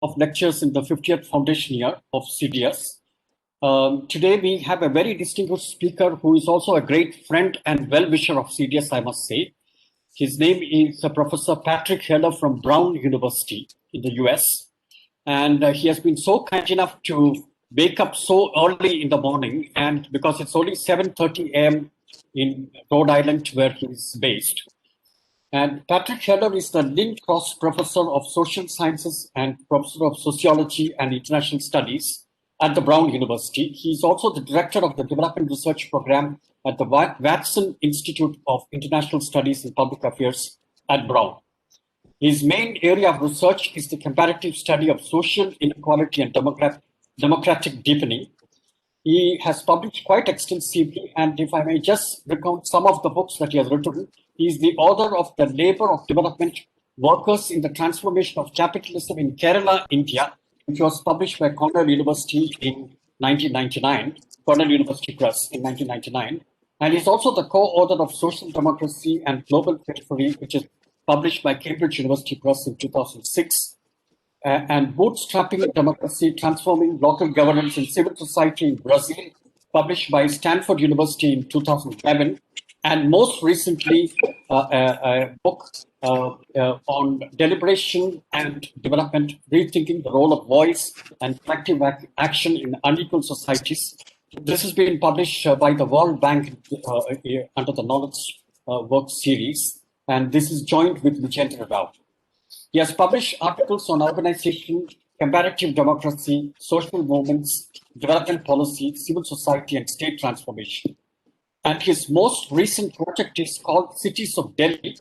of lectures in the 50th foundation year of CDS. Today we have a very distinguished speaker who is also a great friend and well-wisher of CDS, I must say. His name is Professor Patrick Heller from Brown University in the US. And he has been so kind enough to wake up so early in the morning, and because it's only 7:30 a.m. in Rhode Island where he's based. And Patrick Heller is the Lynn Cross Professor of Social Sciences and Professor of Sociology and International Studies at the Brown University. He's also the Director of the Developmental Research Program at the Watson Institute of International Studies and Public Affairs at Brown. His main area of research is the comparative study of social inequality and democratic deepening. He has published quite extensively, and if I may just recount some of the books that he has written, he is the author of The Labor of Development Workers in the Transformation of Capitalism in Kerala, India, which was published by Cornell University in 1999, Cornell University Press in 1999. And he's also the co-author of Social Democracy and Global Periphery, which is published by Cambridge University Press in 2006. And Bootstrapping Democracy, Transforming Local Governance and Civil Society in Brazil, published by Stanford University in 2011. And most recently, a book on deliberation and development, rethinking the role of voice and collective action in unequal societies. This has been published by the World Bank under the Knowledge Work series, and this is joined with Vijayendra Rao. He has published articles on organization, comparative democracy, social movements, development policy, civil society, and state transformation. And his most recent project is called Cities of Delhi,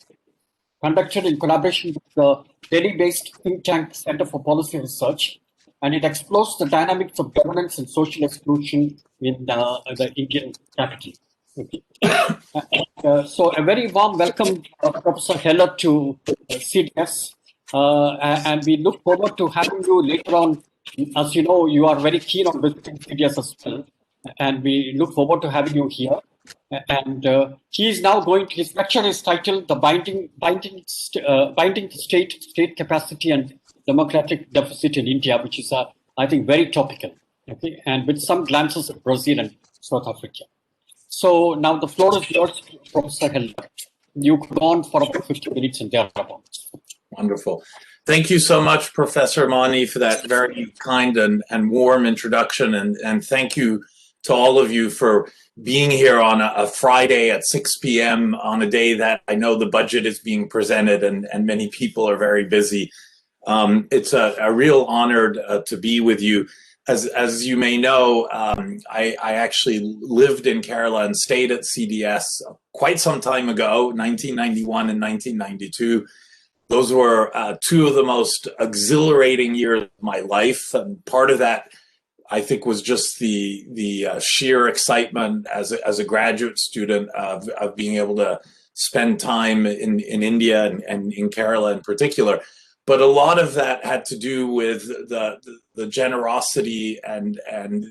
conducted in collaboration with the Delhi-based think tank Center for Policy Research. And it explores the dynamics of governance and social exclusion in the Indian capital. Okay. So a very warm welcome, Professor Heller, to CDS. And we look forward to having you later on. As you know, you are very keen on visiting CDS as well. And we look forward to having you here. And he is now his lecture is titled The Binding State Capacity and Democratic Deficit in India, which is, I think, very topical, okay? And with some glances at Brazil and South Africa. So now the floor is yours, Professor Heller. You could go on for about 50 minutes and thereabouts. Wonderful. Thank you so much, Professor Mani, for that very kind and warm introduction. And thank you to all of you for being here on a Friday at 6 p.m. on a day that I know the budget is being presented and many people are very busy. It's a real honor to be with you. As you may know, I actually lived in Kerala and stayed at CDS quite some time ago, 1991 and 1992. Those were two of the most exhilarating years of my life, and part of that, I think, was just the sheer excitement as a graduate student of being able to spend time in India and in Kerala in particular. But a lot of that had to do with the generosity and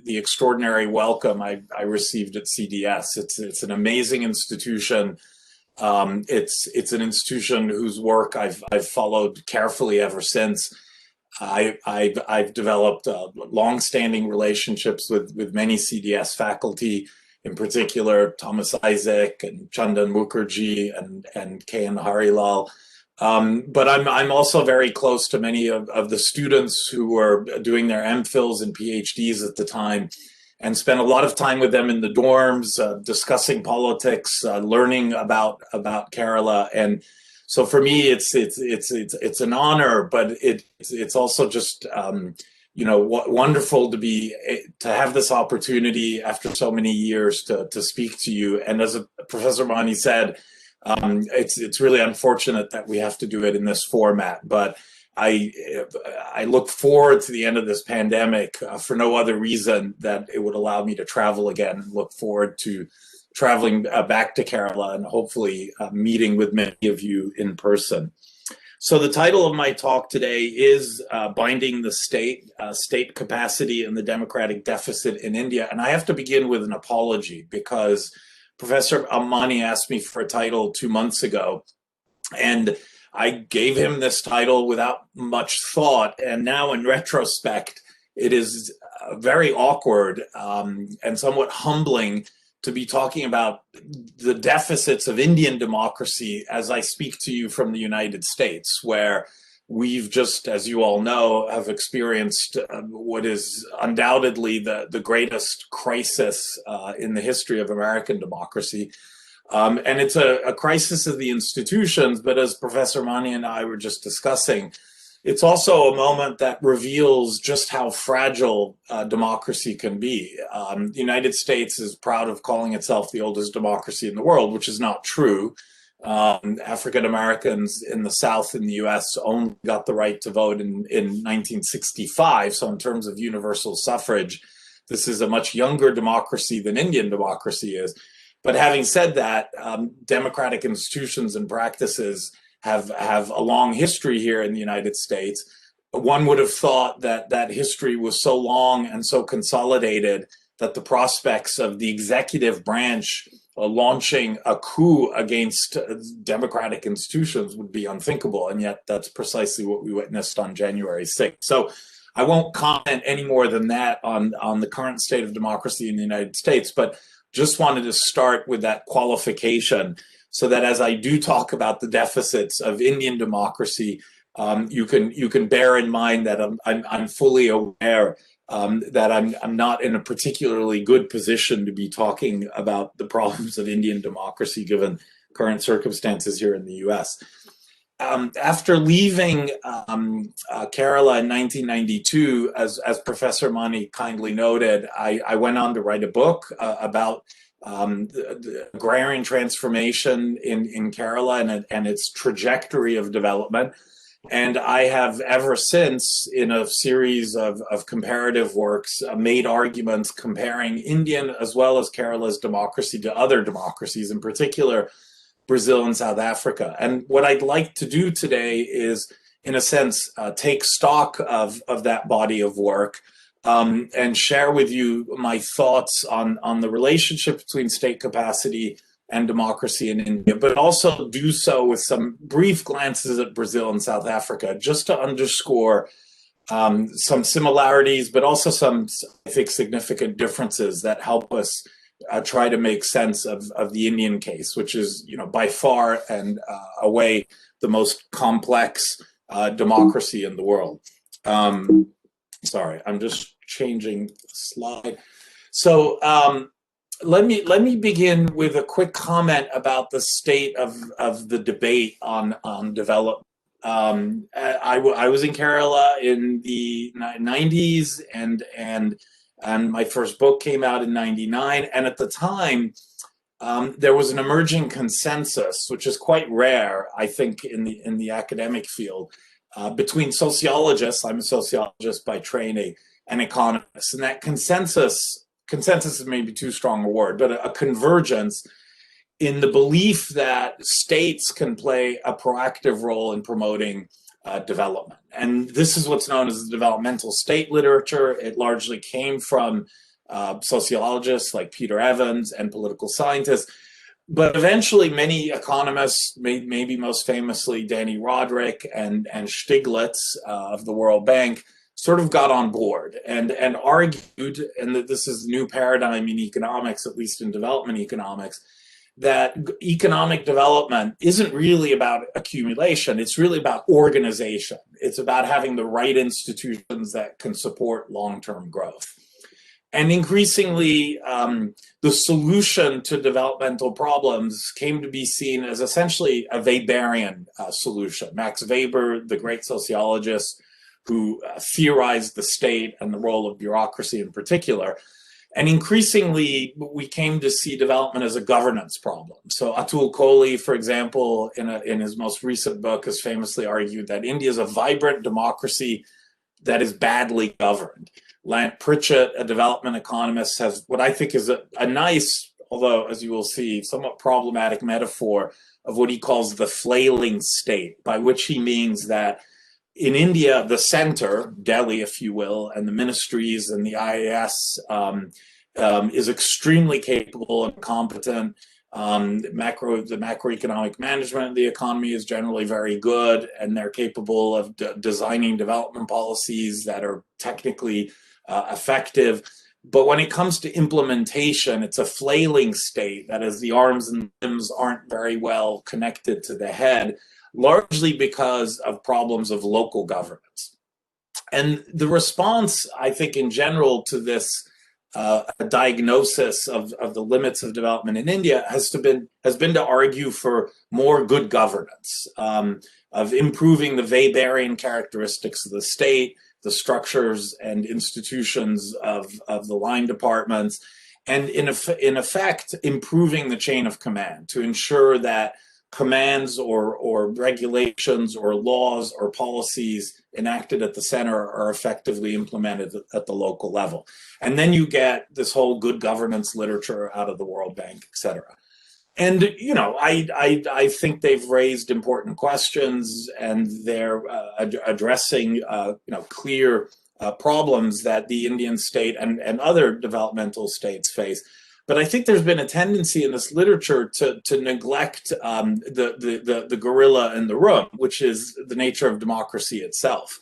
the extraordinary welcome I received at CDS. It's an amazing institution. It's an institution whose work I've followed carefully ever since. I've developed long-standing relationships with many CDS faculty, in particular Thomas Isaac and Chandan Mukherjee and K.N. Harilal. But I'm also very close to many of the students who were doing their MPhils and PhDs at the time, and spent a lot of time with them in the dorms, discussing politics, learning about Kerala. And so for me, it's an honor, but it's also just wonderful to have this opportunity after so many years to speak to you. And as Professor Mani said, it's really unfortunate that we have to do it in this format, but I look forward to the end of this pandemic for no other reason that it would allow me to travel again, and look forward to traveling back to Kerala and hopefully meeting with many of you in person. So the title of my talk today is Binding the State Capacity and the Democratic Deficit in India. And I have to begin with an apology, because Professor Mani asked me for a title 2 months ago, and I gave him this title without much thought, and now in retrospect, it is very awkward and somewhat humbling to be talking about the deficits of Indian democracy as I speak to you from the United States, where we've just, as you all know, have experienced what is undoubtedly the greatest crisis in the history of American democracy. And it's a crisis of the institutions, but as Professor Mani and I were just discussing, it's also a moment that reveals just how fragile democracy can be. The United States is proud of calling itself the oldest democracy in the world, which is not true. African Americans in the South in the US only got the right to vote in 1965. So in terms of universal suffrage, this is a much younger democracy than Indian democracy is. But having said that, democratic institutions and practices have a long history here in the United States. One would have thought that that history was so long and so consolidated that the prospects of the executive branch launching a coup against democratic institutions would be unthinkable. And yet that's precisely what we witnessed on January 6th. So I won't comment any more than that on the current state of democracy in the United States, but just wanted to start with that qualification so that as I do talk about the deficits of Indian democracy, you can bear in mind that I'm fully aware that I'm not in a particularly good position to be talking about the problems of Indian democracy given current circumstances here in the US. After leaving Kerala in 1992, as Professor Mani kindly noted, I went on to write a book about the agrarian transformation in Kerala and its trajectory of development. And I have ever since, in a series of comparative works, made arguments comparing Indian as well as Kerala's democracy to other democracies, in particular Brazil and South Africa. And what I'd like to do today is, in a sense, take stock of that body of work and share with you my thoughts on the relationship between state capacity and democracy in India, but also do so with some brief glances at Brazil and South Africa, just to underscore some similarities, but also some, I think, significant differences that help us try to make sense of the Indian case, which is, by far and away the most complex democracy in the world. Sorry, I'm just changing the slide. So let me begin with a quick comment about the state of the debate on development. I was in Kerala in the 90s and my first book came out in 99. And at the time, there was an emerging consensus, which is quite rare, I think, in the academic field, between sociologists, I'm a sociologist by training, and economists. And that consensus is maybe too strong a word, but a convergence in the belief that states can play a proactive role in promoting development. And this is what's known as the developmental state literature. It largely came from sociologists like Peter Evans and political scientists. But eventually many economists, maybe most famously Danny Roderick and Stiglitz of the World Bank, sort of got on board and argued, and that this is a new paradigm in economics, at least in development economics, that economic development isn't really about accumulation, it's really about organization. It's about having the right institutions that can support long-term growth. And increasingly, the solution to developmental problems came to be seen as essentially a Weberian solution. Max Weber, the great sociologist who theorized the state and the role of bureaucracy in particular. And increasingly, we came to see development as a governance problem. So Atul Kohli, for example, in his most recent book, has famously argued that India is a vibrant democracy that is badly governed. Lant Pritchett, a development economist, has what I think is a nice, although as you will see, somewhat problematic metaphor of what he calls the flailing state, by which he means that in India, the center, Delhi, if you will, and the ministries and the IAS is extremely capable and competent. The macroeconomic management of the economy is generally very good, and they're capable of designing development policies that are technically effective. But when it comes to implementation, it's a flailing state. That is, the arms and limbs aren't very well connected to the head, largely because of problems of local governance. And the response, I think, in general to this a diagnosis of the limits of development in India has been to argue for more good governance, of improving the Weberian characteristics of the state, the structures and institutions of the line departments, and in effect, improving the chain of command to ensure that commands or regulations or laws or policies enacted at the center are effectively implemented at the local level. And then you get this whole good governance literature out of the World Bank, et cetera. And, you know, I think they've raised important questions, and they're addressing, clear problems that the Indian state and other developmental states face. But I think there's been a tendency in this literature to neglect the gorilla in the room, which is the nature of democracy itself.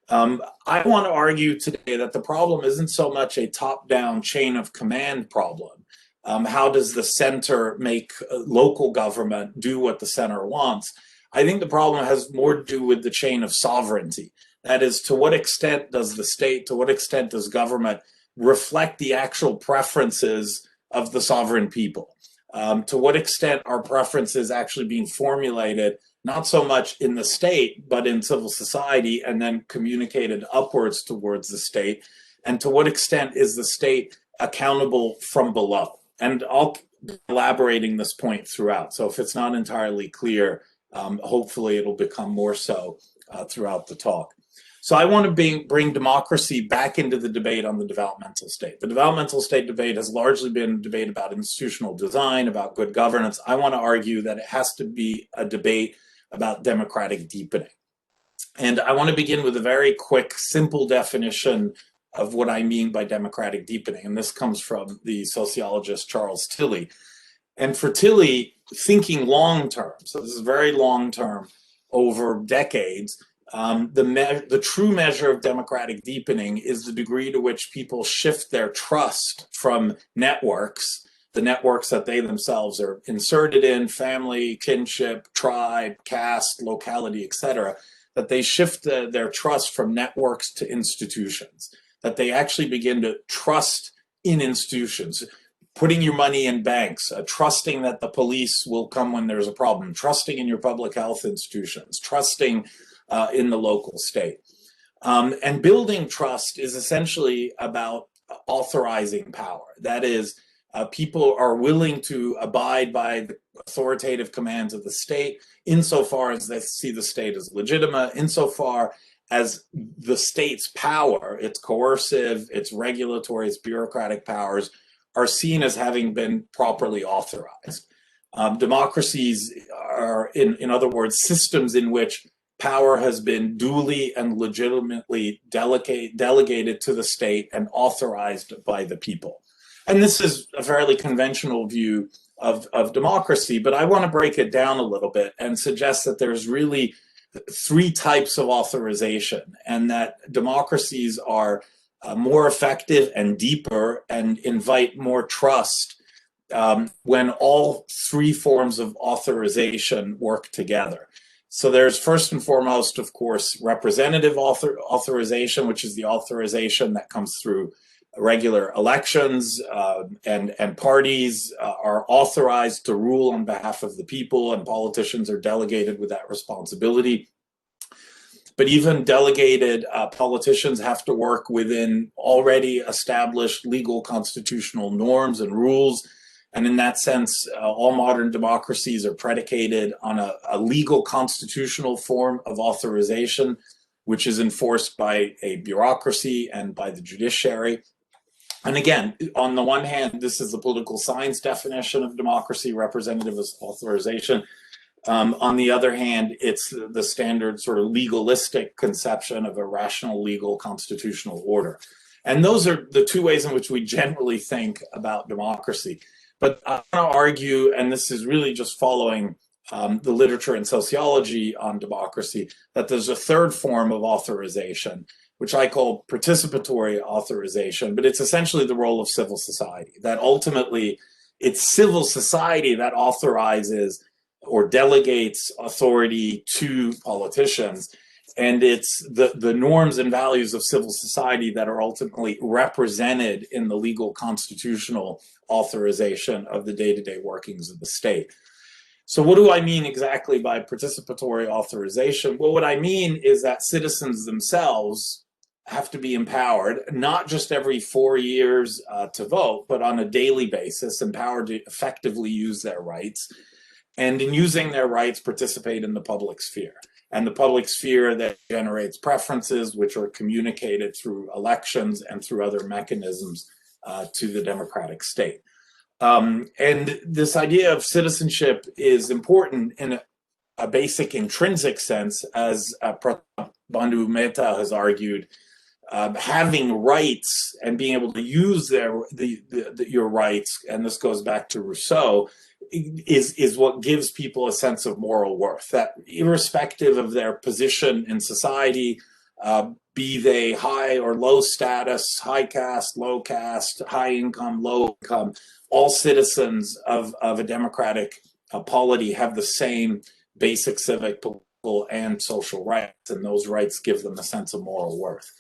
I want to argue today that the problem isn't so much a top-down chain of command problem. How does the center make local government do what the center wants? I think the problem has more to do with the chain of sovereignty. That is, to what extent does the state, to what extent does government reflect the actual preferences of the sovereign people? To what extent are preferences actually being formulated, not so much in the state, but in civil society, and then communicated upwards towards the state? And to what extent is the state accountable from below? And I'll be elaborating this point throughout. So if it's not entirely clear, hopefully it'll become more so throughout the talk. So I want to bring democracy back into the debate on the developmental state. The developmental state debate has largely been a debate about institutional design, about good governance. I want to argue that it has to be a debate about democratic deepening. And I want to begin with a very quick, simple definition of what I mean by democratic deepening. And this comes from the sociologist Charles Tilly. And for Tilly, thinking long-term, so this is very long-term, over decades, the true measure of democratic deepening is the degree to which people shift their trust from networks, the networks that they themselves are inserted in, family, kinship, tribe, caste, locality, etc., that they shift their trust from networks to institutions, that they actually begin to trust in institutions, putting your money in banks, trusting that the police will come when there's a problem, trusting in your public health institutions, trusting in the local state. And building trust is essentially about authorizing power. That is, people are willing to abide by the authoritative commands of the state insofar as they see the state as legitimate, insofar as the state's power, its coercive, its regulatory, its bureaucratic powers, are seen as having been properly authorized. Democracies are, in other words, systems in which power has been duly and legitimately delegated to the state and authorized by the people. And this is a fairly conventional view of democracy, but I want to break it down a little bit and suggest that there's really three types of authorization, and that democracies are more effective and deeper and invite more trust when all three forms of authorization work together. So there's first and foremost, of course, representative authorization, which is the authorization that comes through regular elections, and parties are authorized to rule on behalf of the people, and politicians are delegated with that responsibility. But even delegated politicians have to work within already established legal constitutional norms and rules. And in that sense, all modern democracies are predicated on a legal constitutional form of authorization, which is enforced by a bureaucracy and by the judiciary. And again, on the one hand, this is the political science definition of democracy, representative authorization. On the other hand, it's the standard sort of legalistic conception of a rational legal constitutional order. And those are the two ways in which we generally think about democracy. But I want to argue, and this is really just following the literature in sociology on democracy, that there's a third form of authorization, which I call participatory authorization, but it's essentially the role of civil society, that ultimately it's civil society that authorizes or delegates authority to politicians. And it's the norms and values of civil society that are ultimately represented in the legal constitutional authorization of the day-to-day workings of the state. So what do I mean exactly by participatory authorization? Well, what I mean is that citizens themselves have to be empowered, not just every 4 years to vote, but on a daily basis, empowered to effectively use their rights. And in using their rights, participate in the public sphere. And the public sphere that generates preferences, which are communicated through elections and through other mechanisms to the democratic state. And this idea of citizenship is important in a basic intrinsic sense, as Prof. Bandhu Mehta has argued. Having rights and being able to use your rights, and this goes back to Rousseau, is what gives people a sense of moral worth, that irrespective of their position in society, be they high or low status, high caste, low caste, high income, low income, all citizens of a democratic polity have the same basic civic, political, and social rights, and those rights give them a sense of moral worth.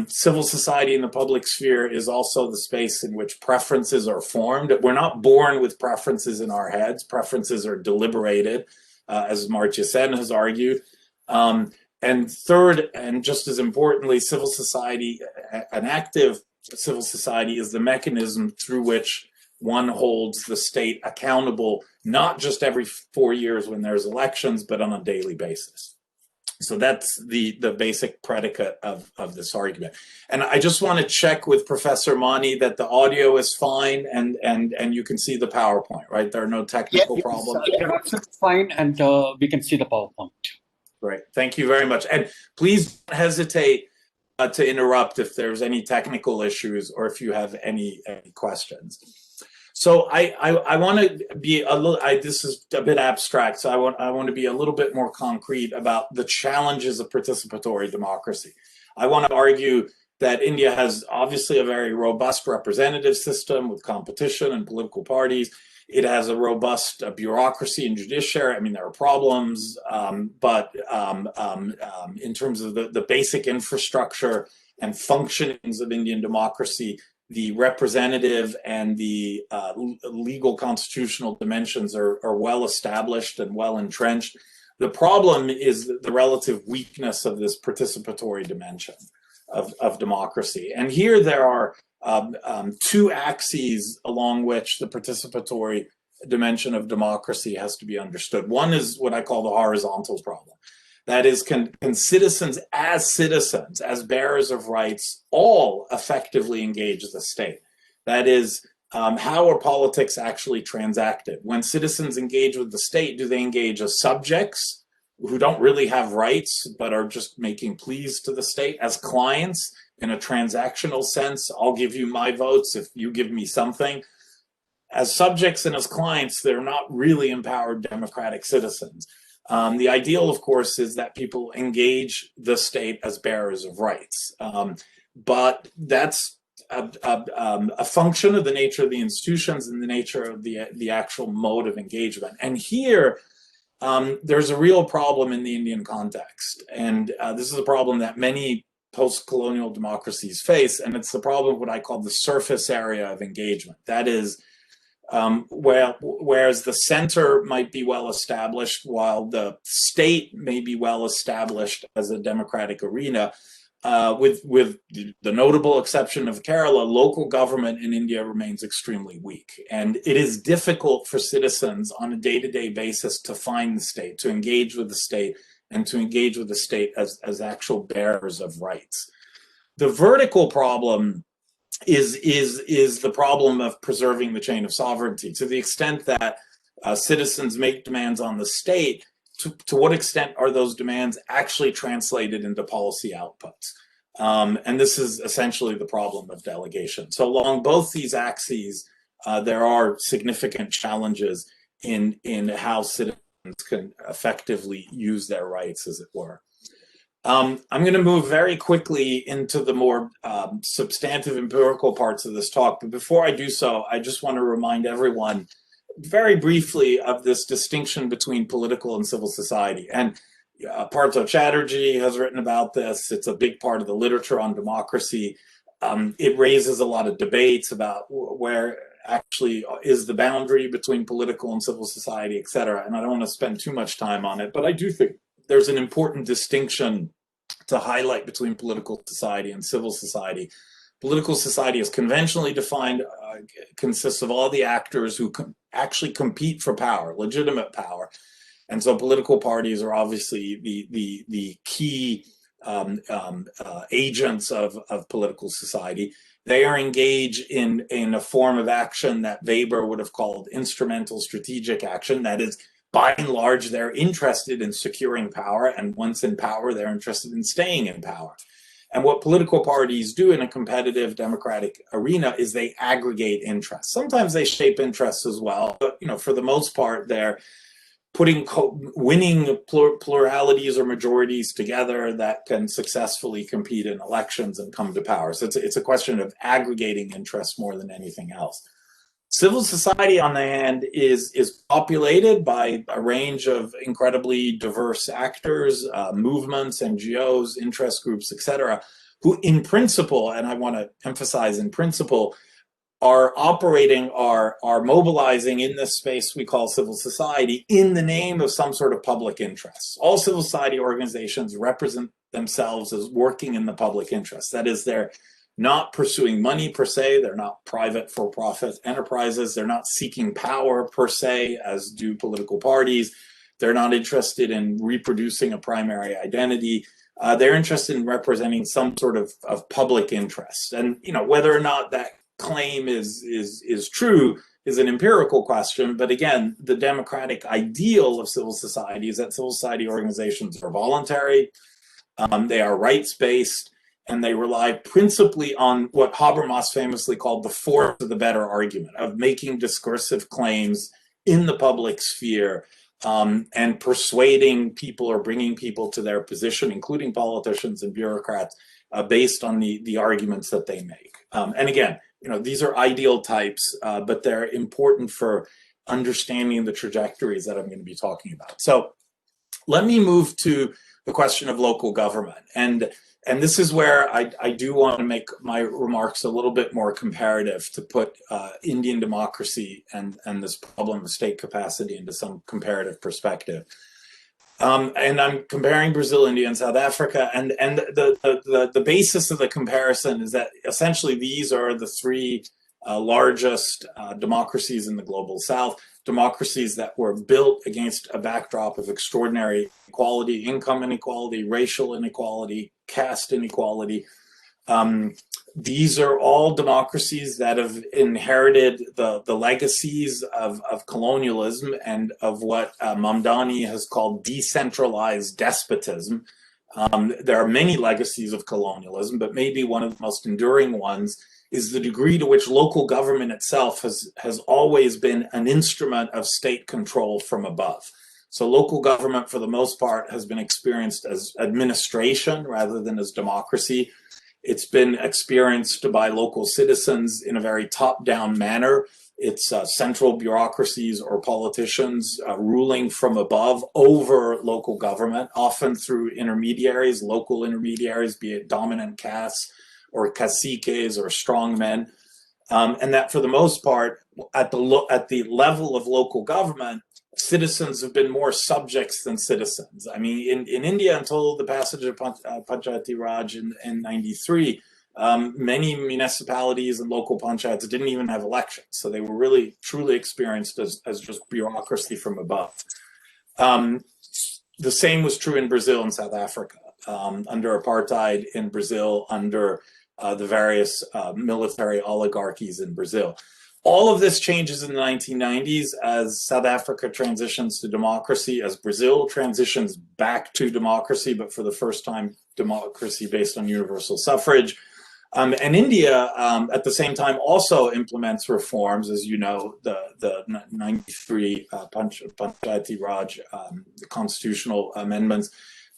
Civil society in the public sphere is also the space in which preferences are formed. We're not born with preferences in our heads. Preferences are deliberated, as Amartya Sen has argued. And third, and just as importantly, civil society, an active civil society, is the mechanism through which one holds the state accountable, not just every 4 years when there's elections, but on a daily basis. So that's the basic predicate of this argument. And I just want to check with Professor Mani that the audio is fine and you can see the PowerPoint, right? There are no technical problems. You're absolutely fine, and we can see the PowerPoint. Great, thank you very much. And please don't hesitate to interrupt if there's any technical issues or if you have any questions. So I want to be a little, this is a bit abstract, so I want to be a little bit more concrete about the challenges of participatory democracy. I want to argue that India has obviously a very robust representative system with competition and political parties. It has a robust bureaucracy and judiciary. I mean, there are problems, but in terms of the basic infrastructure and functionings of Indian democracy, the representative and the legal constitutional dimensions are well established and well entrenched. The problem is the relative weakness of this participatory dimension of democracy. And here there are two axes along which the participatory dimension of democracy has to be understood. One is what I call the horizontal problem. That is, can citizens, as bearers of rights, all effectively engage the state? That is, how are politics actually transacted? When citizens engage with the state, do they engage as subjects who don't really have rights but are just making pleas to the state, as clients in a transactional sense? I'll give you my votes if you give me something. As subjects and as clients, they're not really empowered democratic citizens. The ideal, of course, is that people engage the state as bearers of rights. But that's a function of the nature of the institutions and the nature of the actual mode of engagement. And here, there's a real problem in the Indian context. And this is a problem that many post-colonial democracies face, and it's the problem of what I call the surface area of engagement. That is, whereas the center might be well established, while the state may be well established as a democratic arena, with the notable exception of Kerala, local government in India remains extremely weak. And it is difficult for citizens on a day-to-day basis to find the state, to engage with the state, and to engage with the state as actual bearers of rights. The vertical problem is the problem of preserving the chain of sovereignty. To the extent that citizens make demands on the state, to what extent are those demands actually translated into policy outputs? And this is essentially the problem of delegation. So along both these axes, there are significant challenges in how citizens can effectively use their rights, as it were. I'm going to move very quickly into the more substantive empirical parts of this talk, but before I do so, I just want to remind everyone very briefly of this distinction between political and civil society. And Partha Chatterjee has written about this. It's a big part of the literature on democracy. It raises a lot of debates about where actually is the boundary between political and civil society, et cetera. And I don't want to spend too much time on it, but I do think there's an important distinction to highlight between political society and civil society. Political society is conventionally defined, consists of all the actors who actually compete for power, legitimate power. And so political parties are obviously the key agents of political society. They are engaged in a form of action that Weber would have called instrumental strategic action. That is, by and large, they're interested in securing power, and once in power, they're interested in staying in power. And what political parties do in a competitive democratic arena is they aggregate interests. Sometimes they shape interests as well, but for the most part, they're winning pluralities or majorities together that can successfully compete in elections and come to power. So it's a question of aggregating interests more than anything else. Civil society, on the hand, is populated by a range of incredibly diverse actors, movements, NGOs, interest groups, etc., who in principle, and I want to emphasize in principle, are operating, are mobilizing in this space we call civil society in the name of some sort of public interest. All civil society organizations represent themselves as working in the public interest. That is, they're not pursuing money per se, they're not private for-profit enterprises, they're not seeking power per se, as do political parties, they're not interested in reproducing a primary identity, they're interested in representing some sort of public interest. And whether or not that claim is true is an empirical question, but again, the democratic ideal of civil society is that civil society organizations are voluntary, they are rights-based, and they rely principally on what Habermas famously called the force of the better argument, of making discursive claims in the public sphere and persuading people or bringing people to their position, including politicians and bureaucrats, based on the arguments that they make. And again, these are ideal types, but they're important for understanding the trajectories that I'm going to be talking about. So let me move to the question of local government. And this is where I do want to make my remarks a little bit more comparative to put Indian democracy and this problem of state capacity into some comparative perspective. And I'm comparing Brazil, India, and South Africa. And the basis of the comparison is that essentially these are the three largest democracies in the global South, democracies that were built against a backdrop of extraordinary inequality, income inequality, racial inequality, caste inequality. These are all democracies that have inherited the legacies of colonialism and of what Mamdani has called decentralized despotism. There are many legacies of colonialism, but maybe one of the most enduring ones is the degree to which local government itself has always been an instrument of state control from above. So local government, for the most part, has been experienced as administration rather than as democracy. It's been experienced by local citizens in a very top-down manner. It's central bureaucracies or politicians ruling from above over local government, often through intermediaries, local intermediaries, be it dominant castes or caciques or strongmen. And that for the most part, at the level of local government, citizens have been more subjects than citizens. I mean, in India, until the passage of Panchayati Raj in 93, many municipalities and local panchayats didn't even have elections. So they were really, truly experienced as just bureaucracy from above. The same was true in Brazil and South Africa. Under apartheid in Brazil, under the various military oligarchies in Brazil. All of this changes in the 1990s as South Africa transitions to democracy, as Brazil transitions back to democracy, but for the first time, democracy based on universal suffrage. And India, at the same time, also implements reforms, as you know, the 93 Panchayati Raj constitutional amendments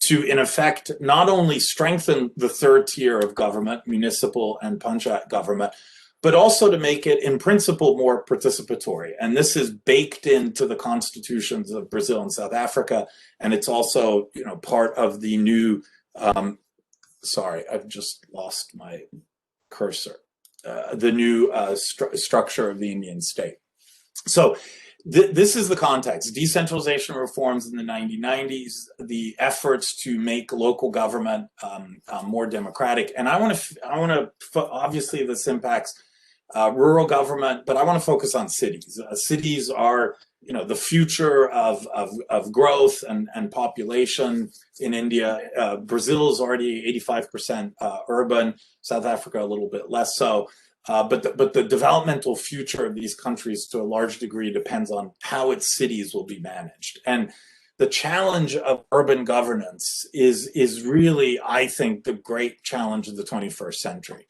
to, in effect, not only strengthen the third tier of government, municipal and panchayat government, but also to make it, in principle, more participatory. And this is baked into the constitutions of Brazil and South Africa, and it's also, part of the new. Sorry, I've just lost my cursor. The new structure of the Indian state. So this is the context. Decentralization reforms in the 1990s, the efforts to make local government more democratic. And I want to, obviously this impacts rural government, but I want to focus on cities. Cities are, the future of growth and population in India. Brazil is already 85% urban, South Africa a little bit less so. But the developmental future of these countries to a large degree depends on how its cities will be managed. And the challenge of urban governance is really, I think, the great challenge of the 21st century.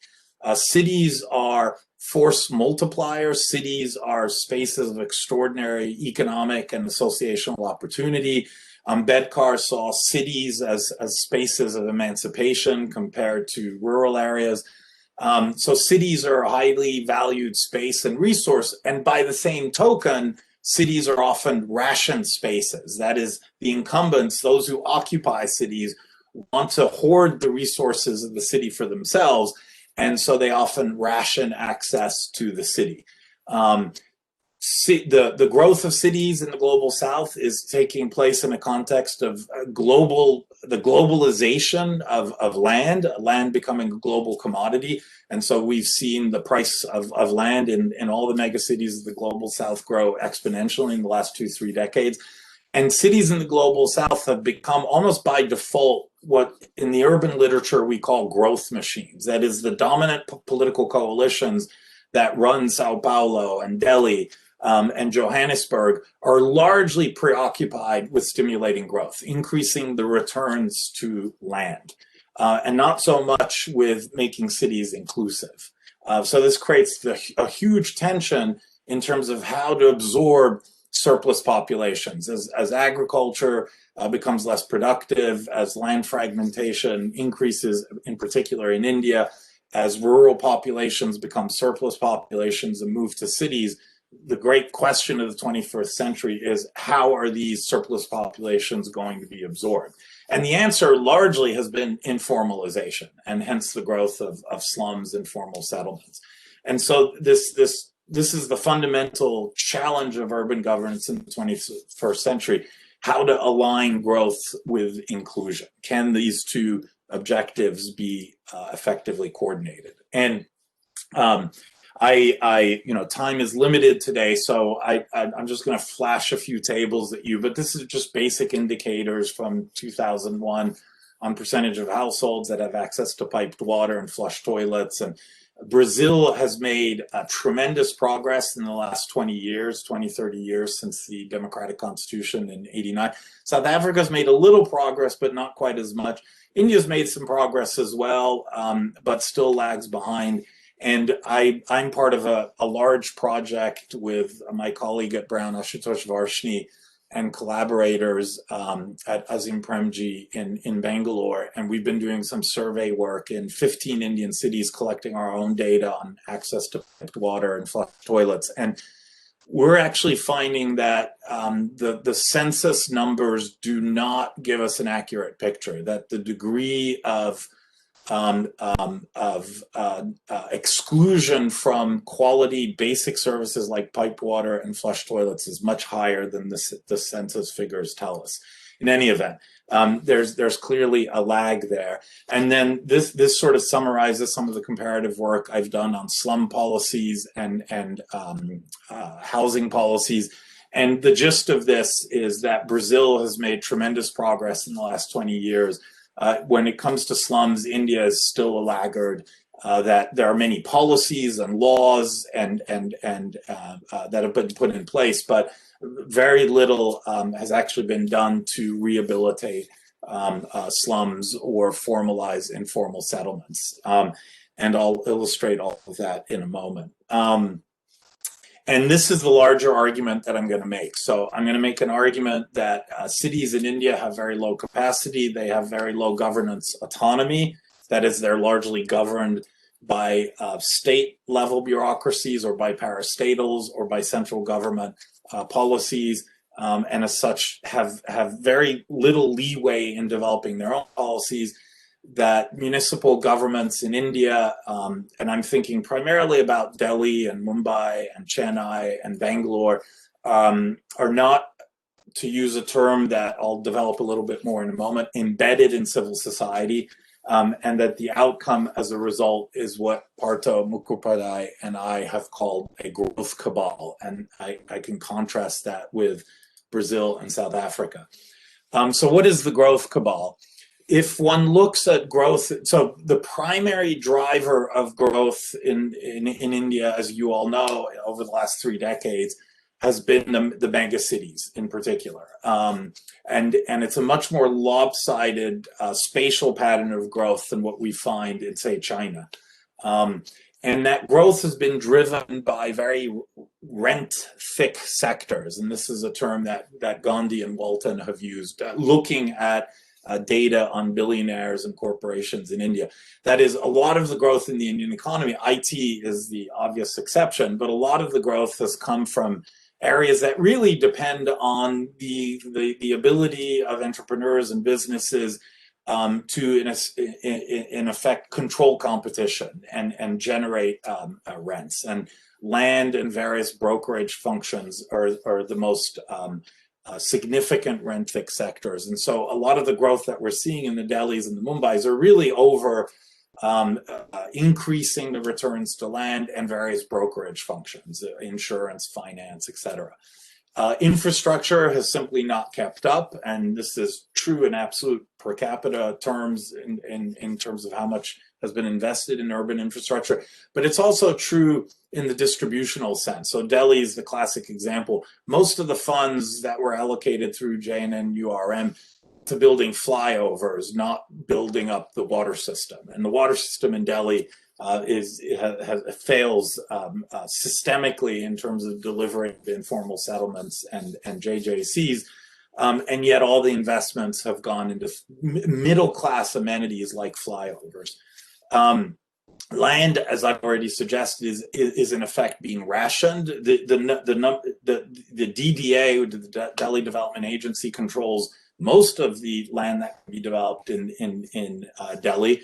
Cities are force multipliers. Cities are spaces of extraordinary economic and associational opportunity. Ambedkar saw cities as spaces of emancipation compared to rural areas. So cities are a highly valued space and resource. And by the same token, cities are often rationed spaces. That is, the incumbents, those who occupy cities, want to hoard the resources of the city for themselves. And so they often ration access to the city. The growth of cities in the global south is taking place in a context of the globalization of land becoming a global commodity. And so we've seen the price of land in all the megacities of the global south grow exponentially in the last 2-3 decades. And cities in the global south have become almost by default what in the urban literature we call growth machines. That is, the dominant political coalitions that run Sao Paulo and Delhi and Johannesburg are largely preoccupied with stimulating growth, increasing the returns to land, and not so much with making cities inclusive. So this creates a huge tension in terms of how to absorb surplus populations as agriculture becomes less productive, as land fragmentation increases, in particular in India, as rural populations become surplus populations and move to cities. The great question of the 21st century is, how are these surplus populations going to be absorbed? And the answer largely has been informalization, and hence the growth of slums and formal settlements. And so this is the fundamental challenge of urban governance in the 21st century: how to align growth with inclusion. Can these two objectives be effectively coordinated? And time is limited today, so I'm just going to flash a few tables at you, but this is just basic indicators from 2001 on percentage of households that have access to piped water and flush toilets. And Brazil has made tremendous progress in the last 20 years, 20, 30 years since the democratic constitution in '89. South Africa's made a little progress, but not quite as much. India's made some progress as well, but still lags behind. And I'm part of a large project with my colleague at Brown, Ashutosh Varshney, and collaborators at Azim Premji in Bangalore. And we've been doing some survey work in 15 Indian cities, collecting our own data on access to piped water and flush toilets. And we're actually finding that the census numbers do not give us an accurate picture, that the degree of exclusion from quality basic services like piped water and flush toilets is much higher than the census figures tell us. In any event, there's clearly a lag there. And then this sort of summarizes some of the comparative work I've done on slum policies and housing policies. And the gist of this is that Brazil has made tremendous progress in the last 20 years. When it comes to slums, India is still a laggard. That there are many policies and laws and that have been put in place, but very little has actually been done to rehabilitate slums or formalize informal settlements. And I'll illustrate all of that in a moment. And this is the larger argument that I'm going to make. So I'm going to make an argument that cities in India have very low capacity. They have very low governance autonomy. That is, they're largely governed by state level bureaucracies or by parastatals or by central government policies, and as such have very little leeway in developing their own policies. That municipal governments in India, and I'm thinking primarily about Delhi and Mumbai and Chennai and Bangalore, are not, to use a term that I'll develop a little bit more in a moment, embedded in civil society, and that the outcome as a result is what Partha Mukhopadhyay and I have called a growth cabal. And I can contrast that with Brazil and South Africa. So what is the growth cabal? If one looks at growth, so the primary driver of growth in India, as you all know, over the last 3 decades, has been the mega cities in particular. And it's a much more lopsided spatial pattern of growth than what we find in, say, China. And that growth has been driven by very rent-thick sectors. And this is a term that Gandhi and Walton have used, looking at data on billionaires and corporations in India. That is, a lot of the growth in the Indian economy, IT is the obvious exception, but a lot of the growth has come from areas that really depend on the ability of entrepreneurs and businesses to, in effect, control competition and generate rents. And land and various brokerage functions are the most significant rent-thick sectors. And so a lot of the growth that we're seeing in the Delhis and the Mumbais are really over increasing the returns to land and various brokerage functions, insurance, finance, etc. Infrastructure has simply not kept up, and this is true in absolute per capita terms in terms of how much has been invested in urban infrastructure, but it's also true in the distributional sense. So Delhi is the classic example. Most of the funds that were allocated through JNNURM to building flyovers, not building up the water system. And the water system in Delhi fails systemically in terms of delivering the informal settlements and JJCs. And yet all the investments have gone into middle-class amenities like flyovers. Land, as I've already suggested, is in effect being rationed. The DDA, the Delhi Development Agency, controls most of the land that can be developed in Delhi,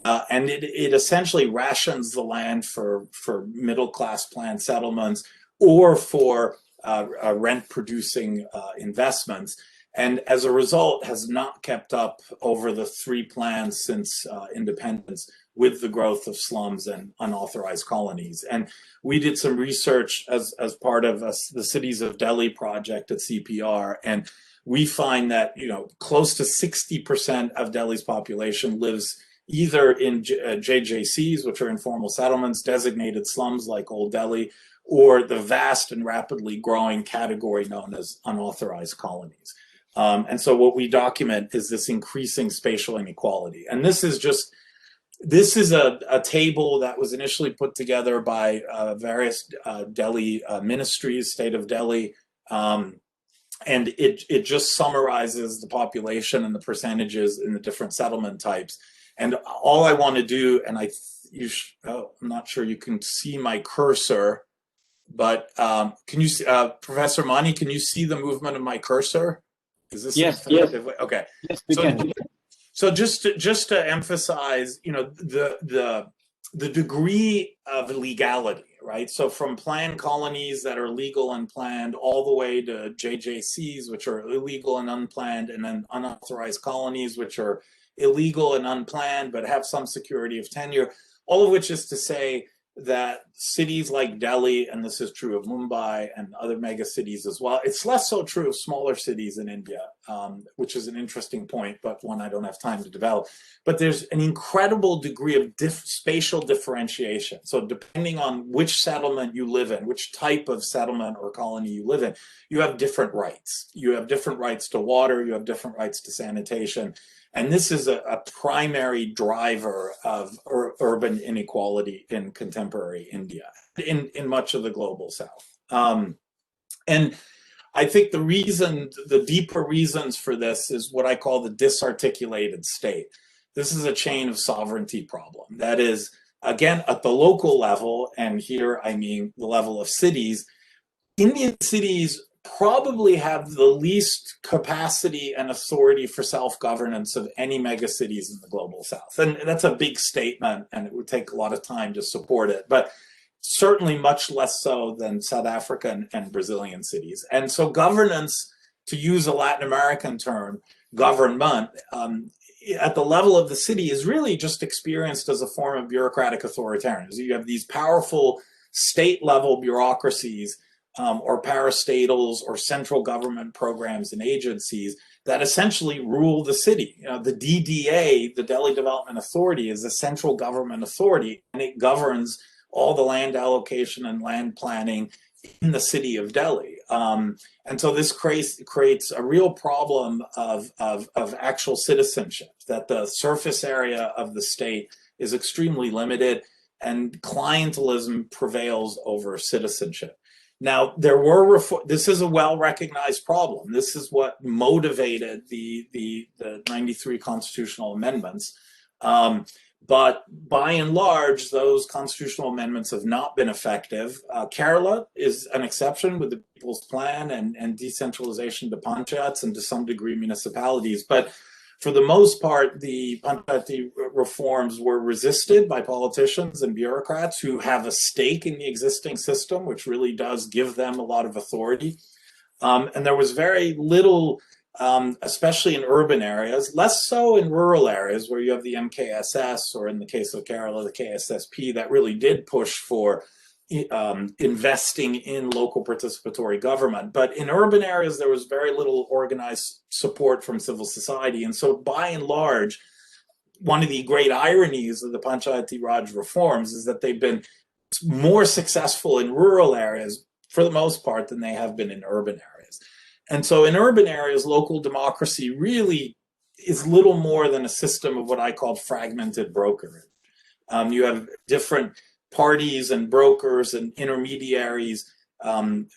and it essentially rations the land for middle-class planned settlements or for rent-producing investments. And as a result, has not kept up over the 3 plans since independence with the growth of slums and unauthorized colonies. And we did some research as part of the Cities of Delhi project at CPR, and we find that close to 60% of Delhi's population lives either in JJCs, which are informal settlements, designated slums like Old Delhi, or the vast and rapidly growing category known as unauthorized colonies. And so what we document is this increasing spatial inequality. And this is a table that was initially put together by various Delhi ministries, state of Delhi, and it just summarizes the population and the percentages in the different settlement types. And all I want to do, and I'm not sure you can see my cursor, but can you see, Professor Mani, can you see the movement of my cursor? Is this effective? Yes. Okay. Yes, we can. So just to emphasize, the degree of legality, right? So from planned colonies that are legal and planned all the way to JJCs, which are illegal and unplanned, and then unauthorized colonies, which are illegal and unplanned, but have some security of tenure, all of which is to say that cities like Delhi, and this is true of Mumbai and other mega cities as well, it's less so true of smaller cities in India, which is an interesting point, but one I don't have time to develop. But there's an incredible degree of spatial differentiation. So depending on which settlement you live in, which type of settlement or colony you live in, you have different rights. You have different rights to water, you have different rights to sanitation. And this is a primary driver of urban inequality in contemporary India, in much of the global South. And I think the deeper reasons for this is what I call the disarticulated state. This is a chain of sovereignty problem. That is, again, at the local level, and here I mean the level of cities, Indian cities probably have the least capacity and authority for self-governance of any megacities in the global South. And that's a big statement, and it would take a lot of time to support it, but certainly much less so than South African and Brazilian cities. And so governance, to use a Latin American term, government, at the level of the city is really just experienced as a form of bureaucratic authoritarianism. You have these powerful state-level bureaucracies or parastatals or central government programs and agencies that essentially rule the city. You know, the DDA, the Delhi Development Authority, is a central government authority, and it governs all the land allocation and land planning in the city of Delhi. And so this creates a real problem of actual citizenship, that the surface area of the state is extremely limited and clientelism prevails over citizenship. Now, this is a well-recognized problem. This is what motivated the 93 constitutional amendments. But by and large, those constitutional amendments have not been effective. Kerala is an exception with the People's Plan and decentralization to panchayats and to some degree municipalities. But for the most part, the panchayati reforms were resisted by politicians and bureaucrats who have a stake in the existing system, which really does give them a lot of authority. And there was very little, especially in urban areas, less so in rural areas where you have the MKSS, or in the case of Kerala, the KSSP, that really did push for investing in local participatory government. But in urban areas, there was very little organized support from civil society. And so by and large, one of the great ironies of the Panchayati Raj reforms is that they've been more successful in rural areas for the most part than they have been in urban areas. And so in urban areas, local democracy really is little more than a system of what I call fragmented brokerage. You have different parties and brokers and intermediaries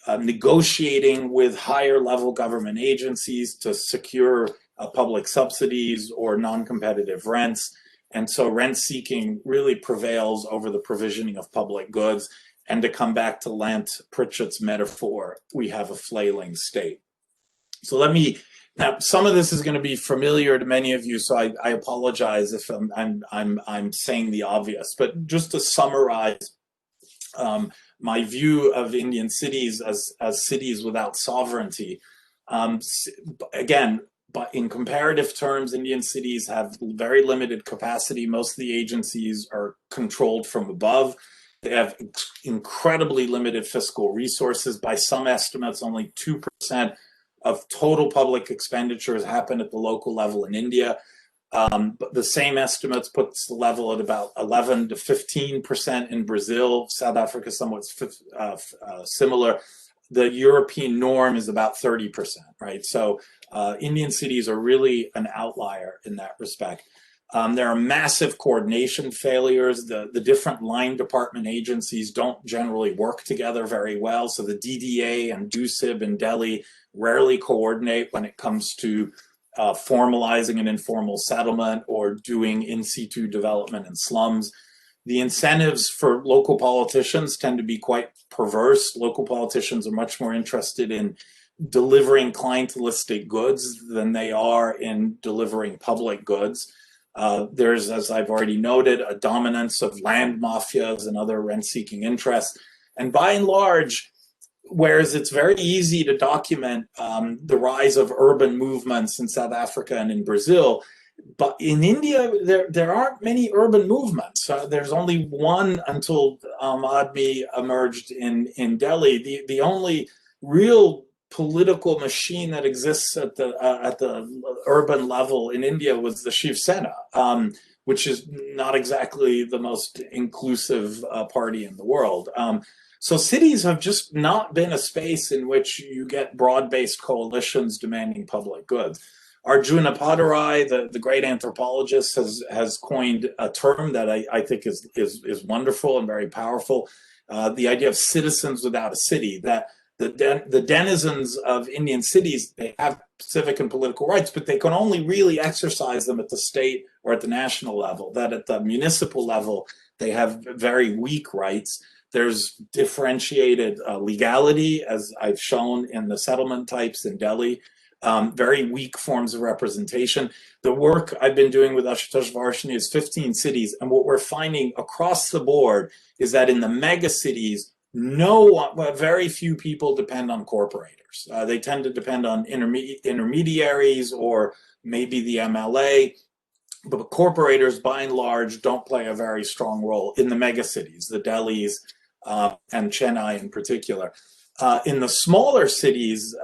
negotiating with higher level government agencies to secure public subsidies or non-competitive rents. And so rent seeking really prevails over the provisioning of public goods. And to come back to Lant Pritchett's metaphor, we have a flailing state. So now some of this is going to be familiar to many of you, so I apologize if I'm saying the obvious. But just to summarize my view of Indian cities as cities without sovereignty, again, but in comparative terms, Indian cities have very limited capacity. Most of the agencies are controlled from above. They have incredibly limited fiscal resources. By some estimates, only 2% of total public expenditures happen at the local level in India. But the same estimates puts the level at about 11 to 15% in Brazil. South Africa is somewhat similar. The European norm is about 30%, right? So Indian cities are really an outlier in that respect. There are massive coordination failures. The different line department agencies don't generally work together very well. So the DDA and DUSIB in Delhi rarely coordinate when it comes to formalizing an informal settlement or doing in situ development in slums. The incentives for local politicians tend to be quite perverse. Local politicians are much more interested in delivering clientelistic goods than they are in delivering public goods. There's, as I've already noted, a dominance of land mafias and other rent-seeking interests. And by and large, whereas it's very easy to document the rise of urban movements in South Africa and in Brazil, but in India, there aren't many urban movements. There's only one until Admi emerged in Delhi. The only real political machine that exists at the urban level in India was the Shiv Sena, which is not exactly the most inclusive party in the world. So cities have just not been a space in which you get broad-based coalitions demanding public goods. Arjuna Padarai, the great anthropologist, has coined a term that I think is wonderful and very powerful. The idea of citizens without a city, that the denizens of Indian cities, they have civic and political rights, but they can only really exercise them at the state or at the national level, that at the municipal level, they have very weak rights. There's differentiated legality, as I've shown in the settlement types in Delhi, very weak forms of representation. The work I've been doing with Ashutosh Varshney is 15 cities, and what we're finding across the board is that in the mega cities, very few people depend on corporators. They tend to depend on intermediaries or maybe the MLA, but corporators by and large don't play a very strong role in the mega cities, the Delhis and Chennai in particular. In the smaller cities,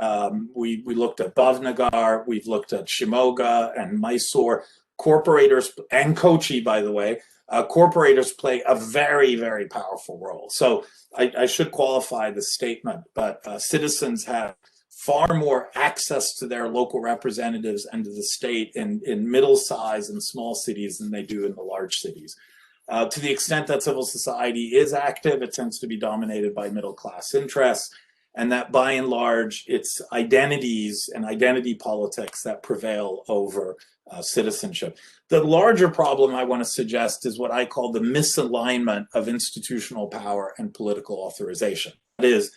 we looked at Bhavnagar, we've looked at Shimoga and Mysore. Corporators, and Kochi, by the way, corporators play a very, very powerful role. So I should qualify the statement, but citizens have far more access to their local representatives and to the state in middle size and small cities than they do in the large cities. To the extent that civil society is active, it tends to be dominated by middle class interests, and that by and large, it's identities and identity politics that prevail over citizenship. The larger problem I want to suggest is what I call the misalignment of institutional power and political authorization. That is,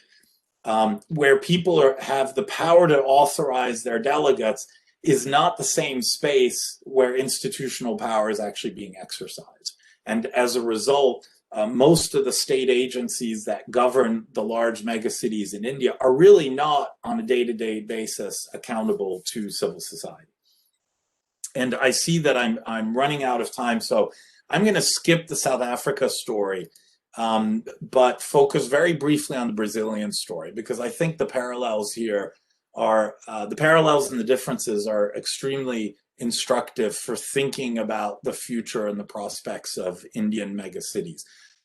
where people have the power to authorize their delegates is not the same space where institutional power is actually being exercised. And as a result, most of the state agencies that govern the large megacities in India are really not on a day-to-day basis accountable to civil society. And I see that I'm running out of time, so I'm going to skip the South Africa story, but focus very briefly on the Brazilian story, because I think the parallels here are, the parallels and the differences are extremely instructive for thinking about the future and the prospects of Indian megacities.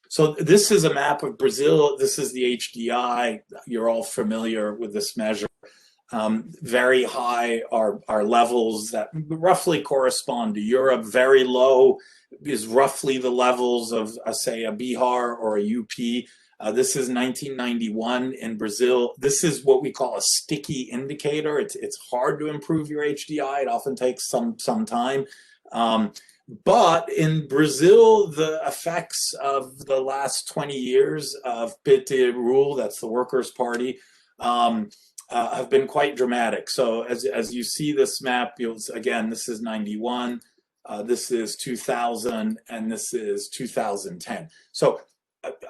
So this is a map of Brazil. This is the HDI. You're all familiar with this measure. Very high are levels that roughly correspond to Europe. Very low is roughly the levels of, say, a Bihar or a UP. This is 1991 in Brazil. This is what we call a sticky indicator. It's hard to improve your HDI. It often takes some time. But in Brazil, the effects of the last 20 years of PT rule, that's the Workers' Party, have been quite dramatic. So as you see this map, again, this is 91, this is 2000, and this is 2010. So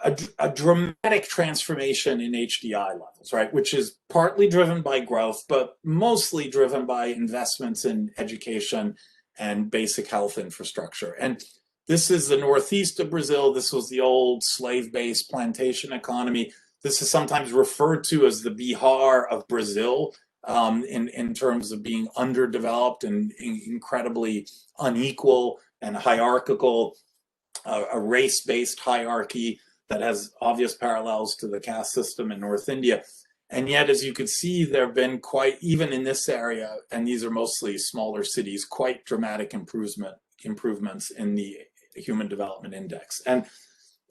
a dramatic transformation in HDI levels, right? Which is partly driven by growth, but mostly driven by investments in education and basic health infrastructure. And this is the northeast of Brazil. This was the old slave-based plantation economy. This is sometimes referred to as the Bihar of Brazil in terms of being underdeveloped and incredibly unequal and hierarchical, a race-based hierarchy that has obvious parallels to the caste system in North India. And yet, as you can see, there have been quite, even in this area, and these are mostly smaller cities, quite dramatic improvements in the Human Development Index. And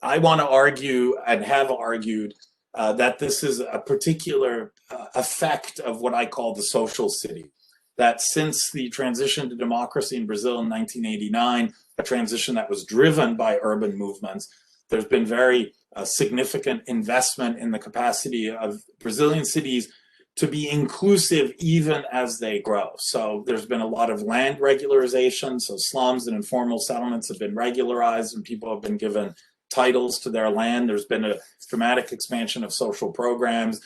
I want to argue, and have argued, that this is a particular effect of what I call the social city. That since the transition to democracy in Brazil in 1989, a transition that was driven by urban movements, there's been very significant investment in the capacity of Brazilian cities to be inclusive even as they grow. So there's been a lot of land regularization. So slums and informal settlements have been regularized and people have been given titles to their land. There's been a dramatic expansion of social programs.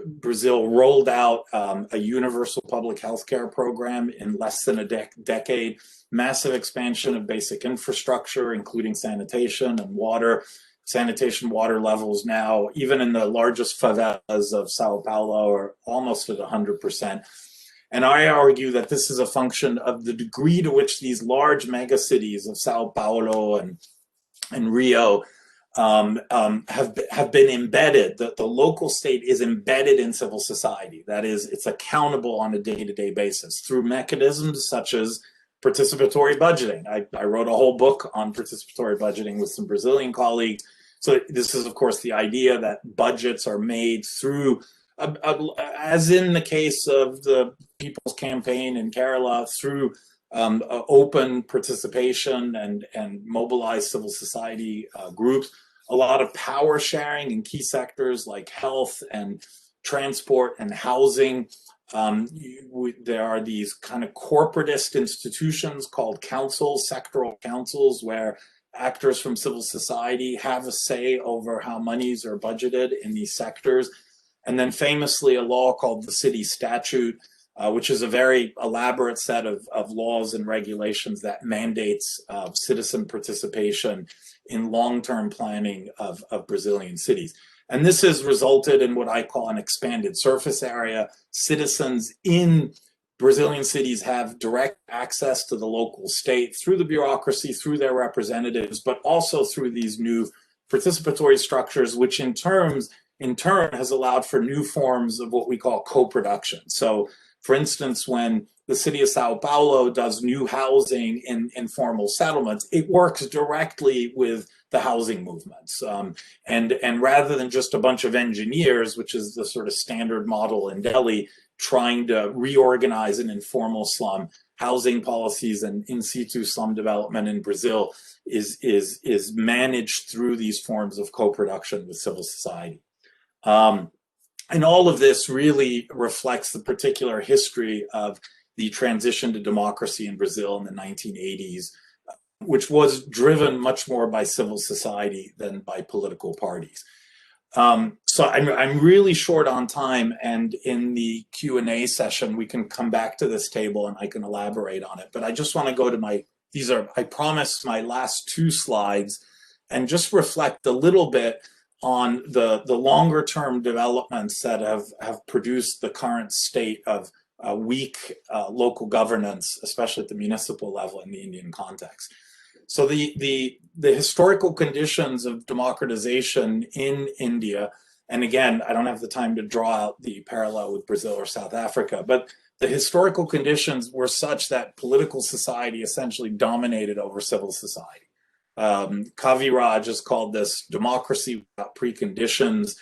Brazil rolled out a universal public health care program in less than a decade, massive expansion of basic infrastructure, including sanitation and water. Sanitation water levels now, even in the largest favelas of Sao Paulo, are almost at 100%. And I argue that this is a function of the degree to which these large megacities of Sao Paulo and Rio have been embedded. The local state is embedded in civil society. That is, it's accountable on a day-to-day basis through mechanisms such as participatory budgeting. I wrote a whole book on participatory budgeting with some Brazilian colleagues. So this is, of course, the idea that budgets are made through, as in the case of the People's Campaign in Kerala, through open participation and mobilized civil society groups, a lot of power sharing in key sectors like health and transport and housing. There are these kind of corporatist institutions called councils, sectoral councils, where actors from civil society have a say over how monies are budgeted in these sectors. And then famously a law called the City Statute, which is a very elaborate set of laws and regulations that mandates citizen participation in long-term planning of Brazilian cities. And this has resulted in what I call an expanded surface area. Citizens in Brazilian cities have direct access to the local state through the bureaucracy, through their representatives, but also through these new participatory structures, which in turn has allowed for new forms of what we call co-production. So for instance, when the city of Sao Paulo does new housing in informal settlements, it works directly with the housing movements. And rather than just a bunch of engineers, which is the sort of standard model in Delhi, trying to reorganize an informal slum, housing policies and in situ slum development in Brazil is managed through these forms of co-production with civil society. And all of this really reflects the particular history of the transition to democracy in Brazil in the 1980s, which was driven much more by civil society than by political parties. So I'm really short on time, and in the Q&A session, we can come back to this table and I can elaborate on it. But I just want to go to these are, I promise, my last two slides and just reflect a little bit on the longer term developments that have produced the current state of weak local governance, especially at the municipal level in the Indian context. So the historical conditions of democratization in India, and again, I don't have the time to draw out the parallel with Brazil or South Africa, but the historical conditions were such that political society essentially dominated over civil society. Kaviraj has called this democracy without preconditions.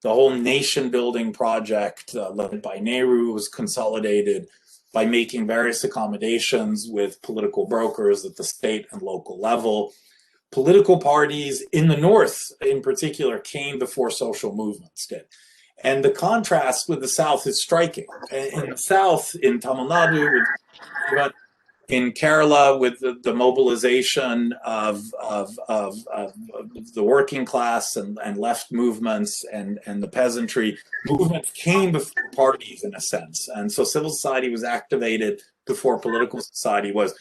The whole nation building project led by Nehru was consolidated by making various accommodations with political brokers at the state and local level. Political parties in the North, in particular, came before social movements did. And the contrast with the South is striking. In the South, in Tamil Nadu, in Kerala, with the mobilization of the working class and left movements and the peasantry, movements came before parties in a sense. And so civil society was activated before political society was.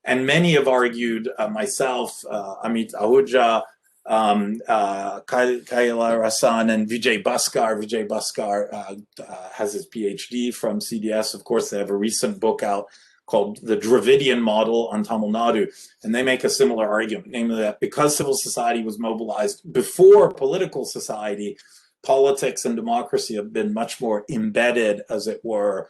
And many have argued, myself, Amit Ahuja, Kaila Rasan, and Vijay Bhaskar. Vijay Bhaskar has his PhD from CDS. Of course, they have a recent book out called The Dravidian Model on Tamil Nadu. And they make a similar argument, namely that because civil society was mobilized before political society, politics and democracy have been much more embedded, as it were,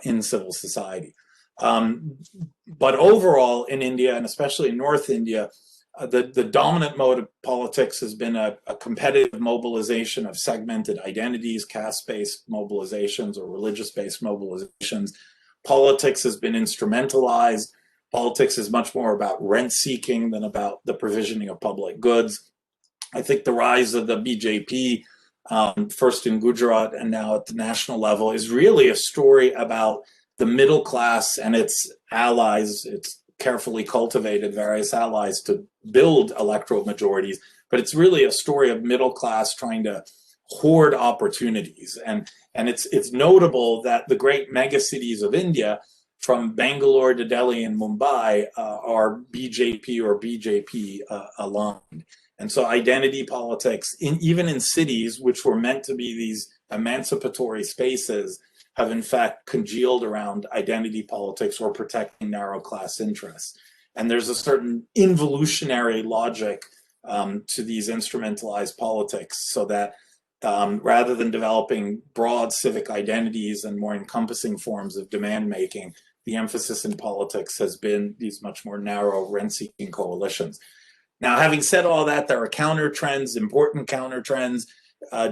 in civil society. But overall in India, and especially in North India, the dominant mode of politics has been a competitive mobilization of segmented identities, caste-based mobilizations or religious-based mobilizations. Politics has been instrumentalized. Politics is much more about rent seeking than about the provisioning of public goods. I think the rise of the BJP, first in Gujarat and now at the national level, is really a story about the middle class and its allies, its carefully cultivated various allies to build electoral majorities. But it's really a story of middle class trying to hoard opportunities. And it's notable that the great megacities of India, from Bangalore to Delhi and Mumbai, are BJP or BJP aligned. And so identity politics, even in cities which were meant to be these emancipatory spaces, have in fact congealed around identity politics or protecting narrow class interests. And there's a certain involutionary logic to these instrumentalized politics, so that rather than developing broad civic identities and more encompassing forms of demand making, the emphasis in politics has been these much more narrow rent-seeking coalitions. Now, having said all that, there are counter trends, important counter trends.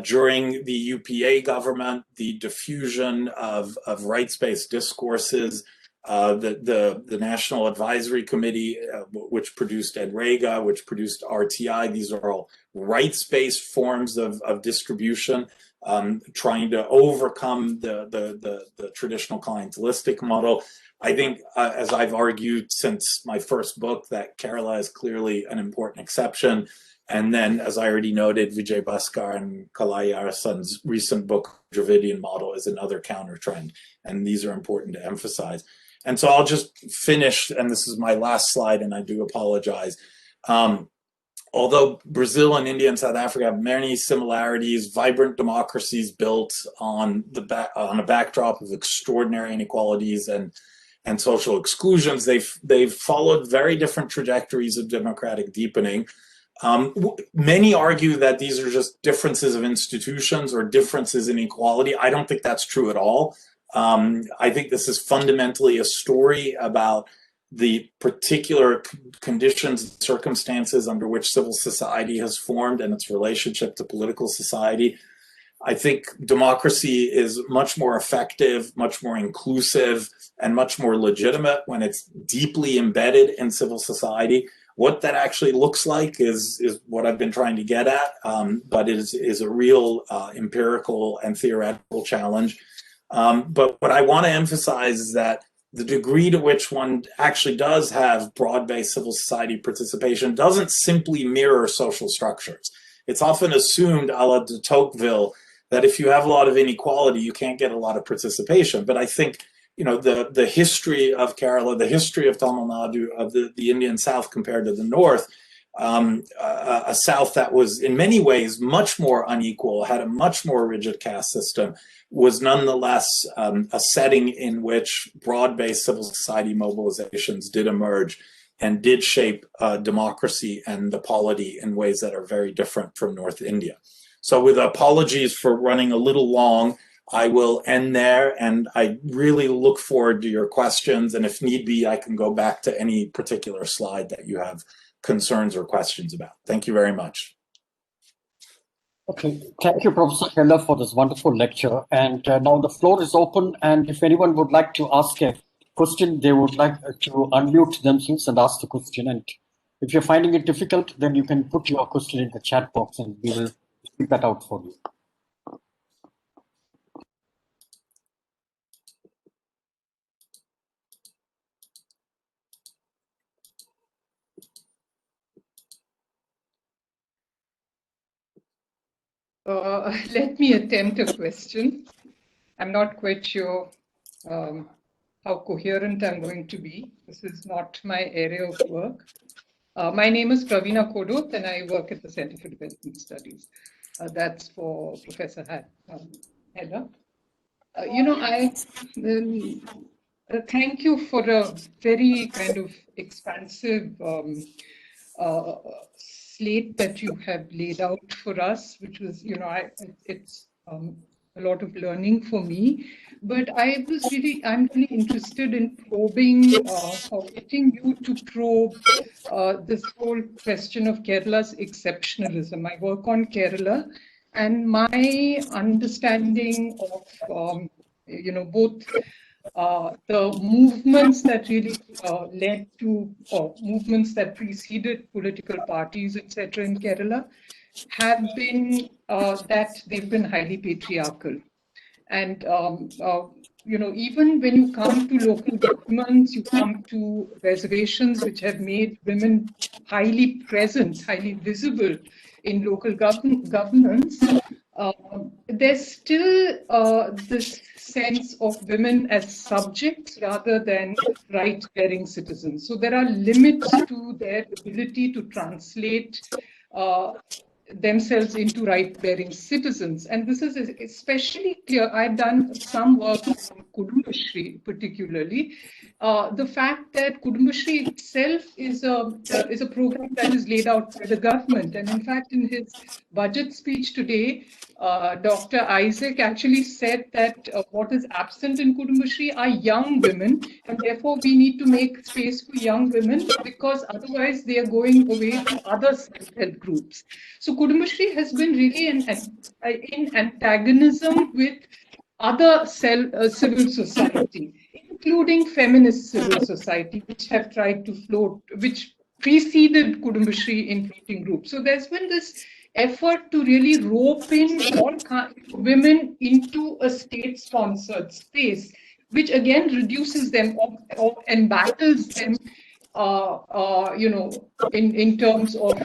During the UPA government, the diffusion of rights-based discourses, the National Advisory Committee, which produced EDREGA, which produced RTI, these are all rights-based forms of distribution, trying to overcome the traditional clientelistic model. I think, as I've argued since my first book, that Kerala is clearly an important exception. And then, as I already noted, Vijay Bhaskar and Kalayarasan's recent book, Dravidian Model, is another counter trend. And these are important to emphasize. And so I'll just finish, and this is my last slide, and I do apologize. Although Brazil and India and South Africa have many similarities, vibrant democracies built on a backdrop of extraordinary inequalities and social exclusions, they've followed very different trajectories of democratic deepening. Many argue that these are just differences of institutions or differences in equality. I don't think that's true at all. I think this is fundamentally a story about the particular conditions and circumstances under which civil society has formed and its relationship to political society. I think democracy is much more effective, much more inclusive, and much more legitimate when it's deeply embedded in civil society. What that actually looks like is what I've been trying to get at, but it is a real empirical and theoretical challenge. But what I want to emphasize is that the degree to which one actually does have broad-based civil society participation doesn't simply mirror social structures. It's often assumed, a la de Tocqueville, that if you have a lot of inequality, you can't get a lot of participation. But I think, you know, the history of Kerala, the history of Tamil Nadu, of the Indian South compared to the North, a South that was in many ways much more unequal, had a much more rigid caste system, was nonetheless a setting in which broad-based civil society mobilizations did emerge and did shape democracy and the polity in ways that are very different from North India. So with apologies for running a little long, I will end there, and I really look forward to your questions, and if need be, I can go back to any particular slide that you have concerns or questions about. Thank you very much. Okay, thank you, Professor Heller, for this wonderful lecture. And now the floor is open, and if anyone would like to ask a question, they would like to unmute themselves and ask the question. And if you're finding it difficult, then you can put your question in the chat box and we will speak that out for you. Let me attempt a question. I'm not quite sure how coherent I'm going to be. This is not my area of work. My name is Pravina Kodot, and I work at the Center for Development Studies. That's for Professor Heller. Thank you for a very kind of expansive slate that you have laid out for us, which was, it's a lot of learning for me. But I'm really interested in probing or getting you to probe this whole question of Kerala's exceptionalism. I work on Kerala, and my understanding of, both the movements that really led to, or movements that preceded political parties, etc., in Kerala, have been that they've been highly patriarchal. And, even when you come to local governments, you come to reservations which have made women highly present, highly visible in local governance, there's still this sense of women as subjects rather than right-bearing citizens. So there are limits to their ability to translate themselves into right-bearing citizens. And this is especially clear. I've done some work on Kudumbashree particularly. The fact that Kudumbashree itself is a program that is laid out by the government. And in fact, in his budget speech today, Dr. Isaac actually said that what is absent in Kudumbashree are young women, and therefore we need to make space for young women, because otherwise they are going away to other self-help groups. So Kudumbashree has been really in antagonism with other civil society, including feminist civil society, which have tried to float, which preceded Kudumbashree in floating groups. So there's been this effort to really rope in all women into a state-sponsored space, which again reduces them or embattles them, in terms of,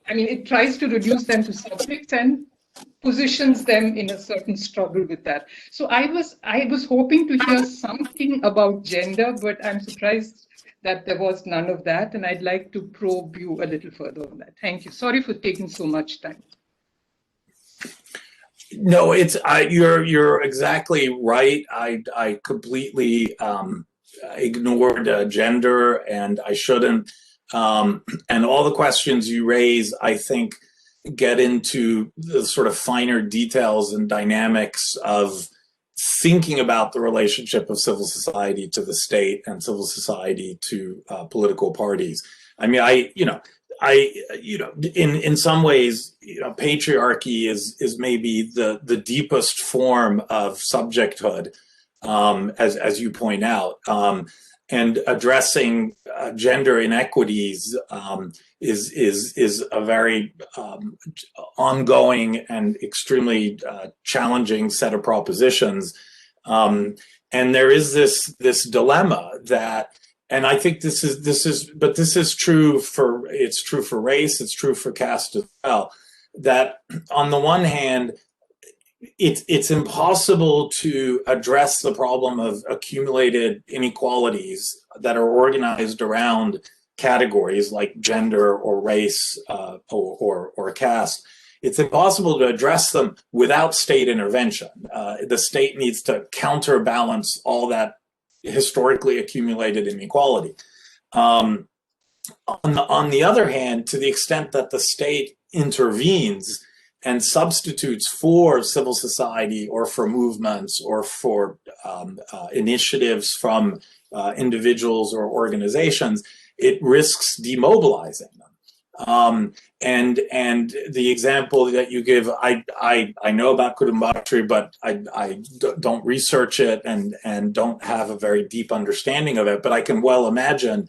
it tries to reduce them to subjects and positions them in a certain struggle with that. So I was hoping to hear something about gender, but I'm surprised that there was none of that, and I'd like to probe you a little further on that. Thank you. Sorry for taking so much time. No, you're exactly right. I completely ignored gender, and I shouldn't. And all the questions you raise, I think, get into the sort of finer details and dynamics of thinking about the relationship of civil society to the state and civil society to political parties. I mean, in some ways, patriarchy is maybe the deepest form of subjecthood, as you point out, and addressing gender inequities is a very ongoing and extremely challenging set of propositions. And there is this dilemma that, and I think this is true for race, it's true for caste as well, that on the one hand, it's impossible to address the problem of accumulated inequalities that are organized around categories like gender or race or caste. It's impossible to address them without state intervention. The state needs to counterbalance all that historically accumulated inequality. On the other hand, to the extent that the state intervenes and substitutes for civil society or for movements or for initiatives from individuals or organizations, it risks demobilizing them. And the example that you give, I know about Kudumbashree, but I don't research it and don't have a very deep understanding of it. But I can well imagine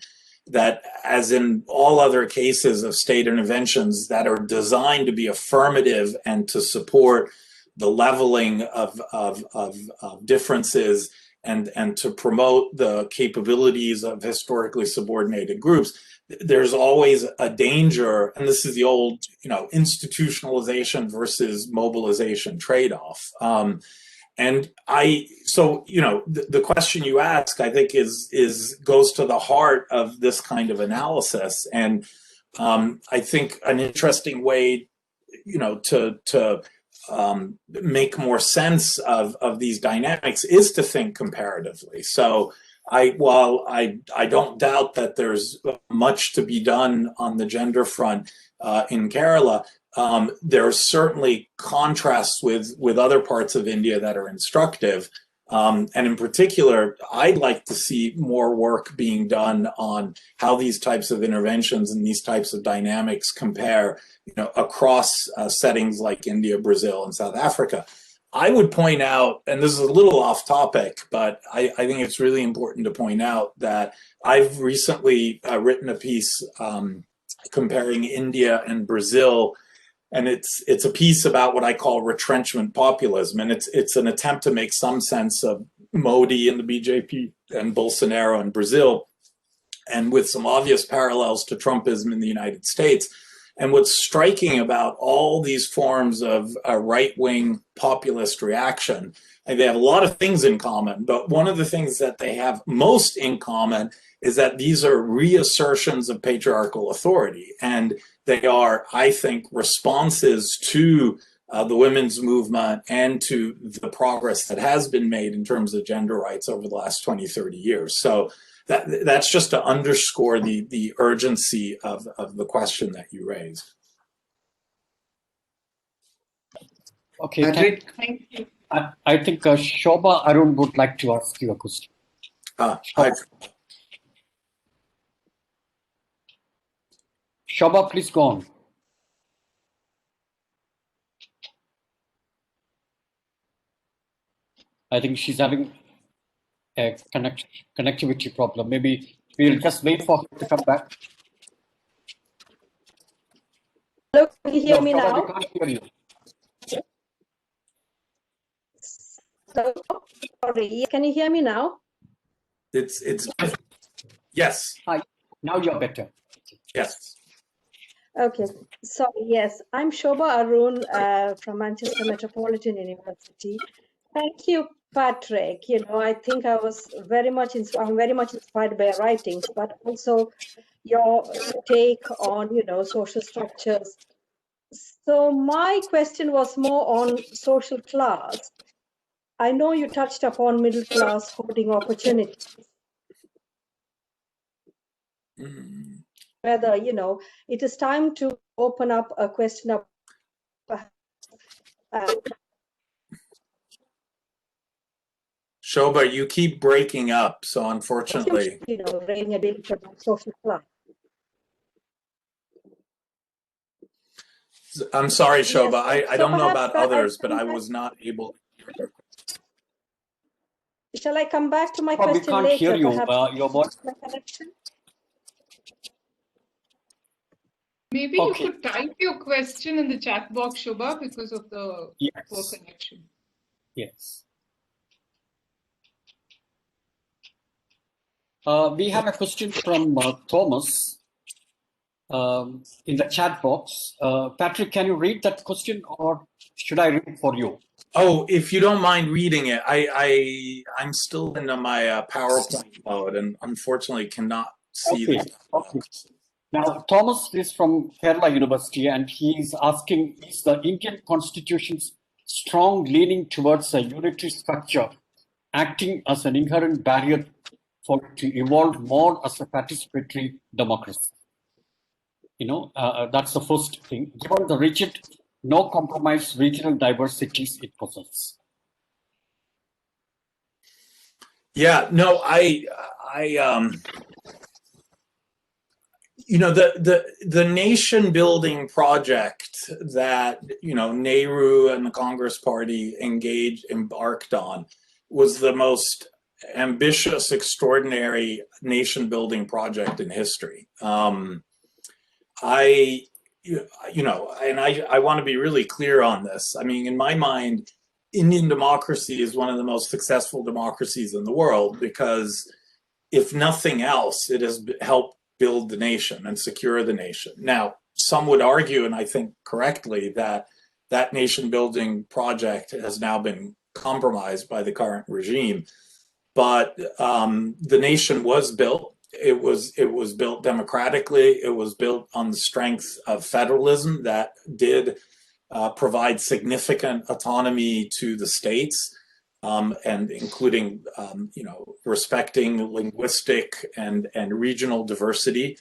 that, as in all other cases of state interventions that are designed to be affirmative and to support the leveling of differences and to promote the capabilities of historically subordinated groups, there's always a danger, and this is the old, institutionalization versus mobilization trade-off. And the question you ask, I think, goes to the heart of this kind of analysis. And I think an interesting way, to make more sense of these dynamics is to think comparatively. So while I don't doubt that there's much to be done on the gender front in Kerala, there are certainly contrasts with other parts of India that are instructive. And in particular, I'd like to see more work being done on how these types of interventions and these types of dynamics compare, across settings like India, Brazil, and South Africa. I would point out, and this is a little off topic, but I think it's really important to point out that I've recently written a piece comparing India and Brazil. And it's a piece about what I call retrenchment populism. And it's an attempt to make some sense of Modi and the BJP and Bolsonaro in Brazil, and with some obvious parallels to Trumpism in the United States. And what's striking about all these forms of right-wing populist reaction, and they have a lot of things in common, but one of the things that they have most in common is that these are reassertions of patriarchal authority. And They are, I think, responses to the women's movement and to the progress that has been made in terms of gender rights over the last 20, 30 years. So that's just to underscore the urgency of the question that you raised. Okay, Thank you. I think Shobha Arun would like to ask you a question. Shobha, please go on. I think she's having a connectivity problem. Maybe we'll just wait for her to come back. Hello, can you hear me Shobha, now? we can't hear you. Hello? Sorry, can you hear me now? It's yes. Hi, now you're better. Yes. Okay, sorry, yes. I'm Shobha Arun from Manchester Metropolitan University. Thank you, Patrick. I think I'm very much inspired by your writings, but also your take on, social structures. So my question was more on social class. I know you touched upon middle class holding opportunities. Whether, it is time to open up a question of Shobha, you keep breaking up, so unfortunately. Raising a debate about social class. I'm sorry, Shobha. Yes, I don't know about others, but I was not able to hear. Shall I come back to my Shobha, question we can't later? hear you. Perhaps Your voice. my connection? Maybe Okay. you could type your question in the chat box, Shobha, because of the poor connection. Yes. We have a question from Thomas in the chat box. Patrick, can you read that question, or should I read it for you? Oh, if you don't mind reading it, I'm still in my PowerPoint mode and unfortunately cannot see the chat box. Now, Thomas is from Kerala University, and he's asking, is the Indian Constitution's strong leaning towards a unitary structure acting as an inherent barrier for it to evolve more as a participatory democracy? That's the first thing. Given the rigid, no compromise regional diversities it possesses. Yeah, no, the nation building project that Nehru and the Congress Party embarked on was the most ambitious, extraordinary nation building project in history. I want to be really clear on this. I mean, in my mind, Indian democracy is one of the most successful democracies in the world because, if nothing else, it has helped build the nation and secure the nation. Now, some would argue, and I think correctly, that that nation building project has now been compromised by the current regime. But the nation was built. It was built democratically. It was built on the strength of federalism that did provide significant autonomy to the states, and including respecting linguistic and regional diversity.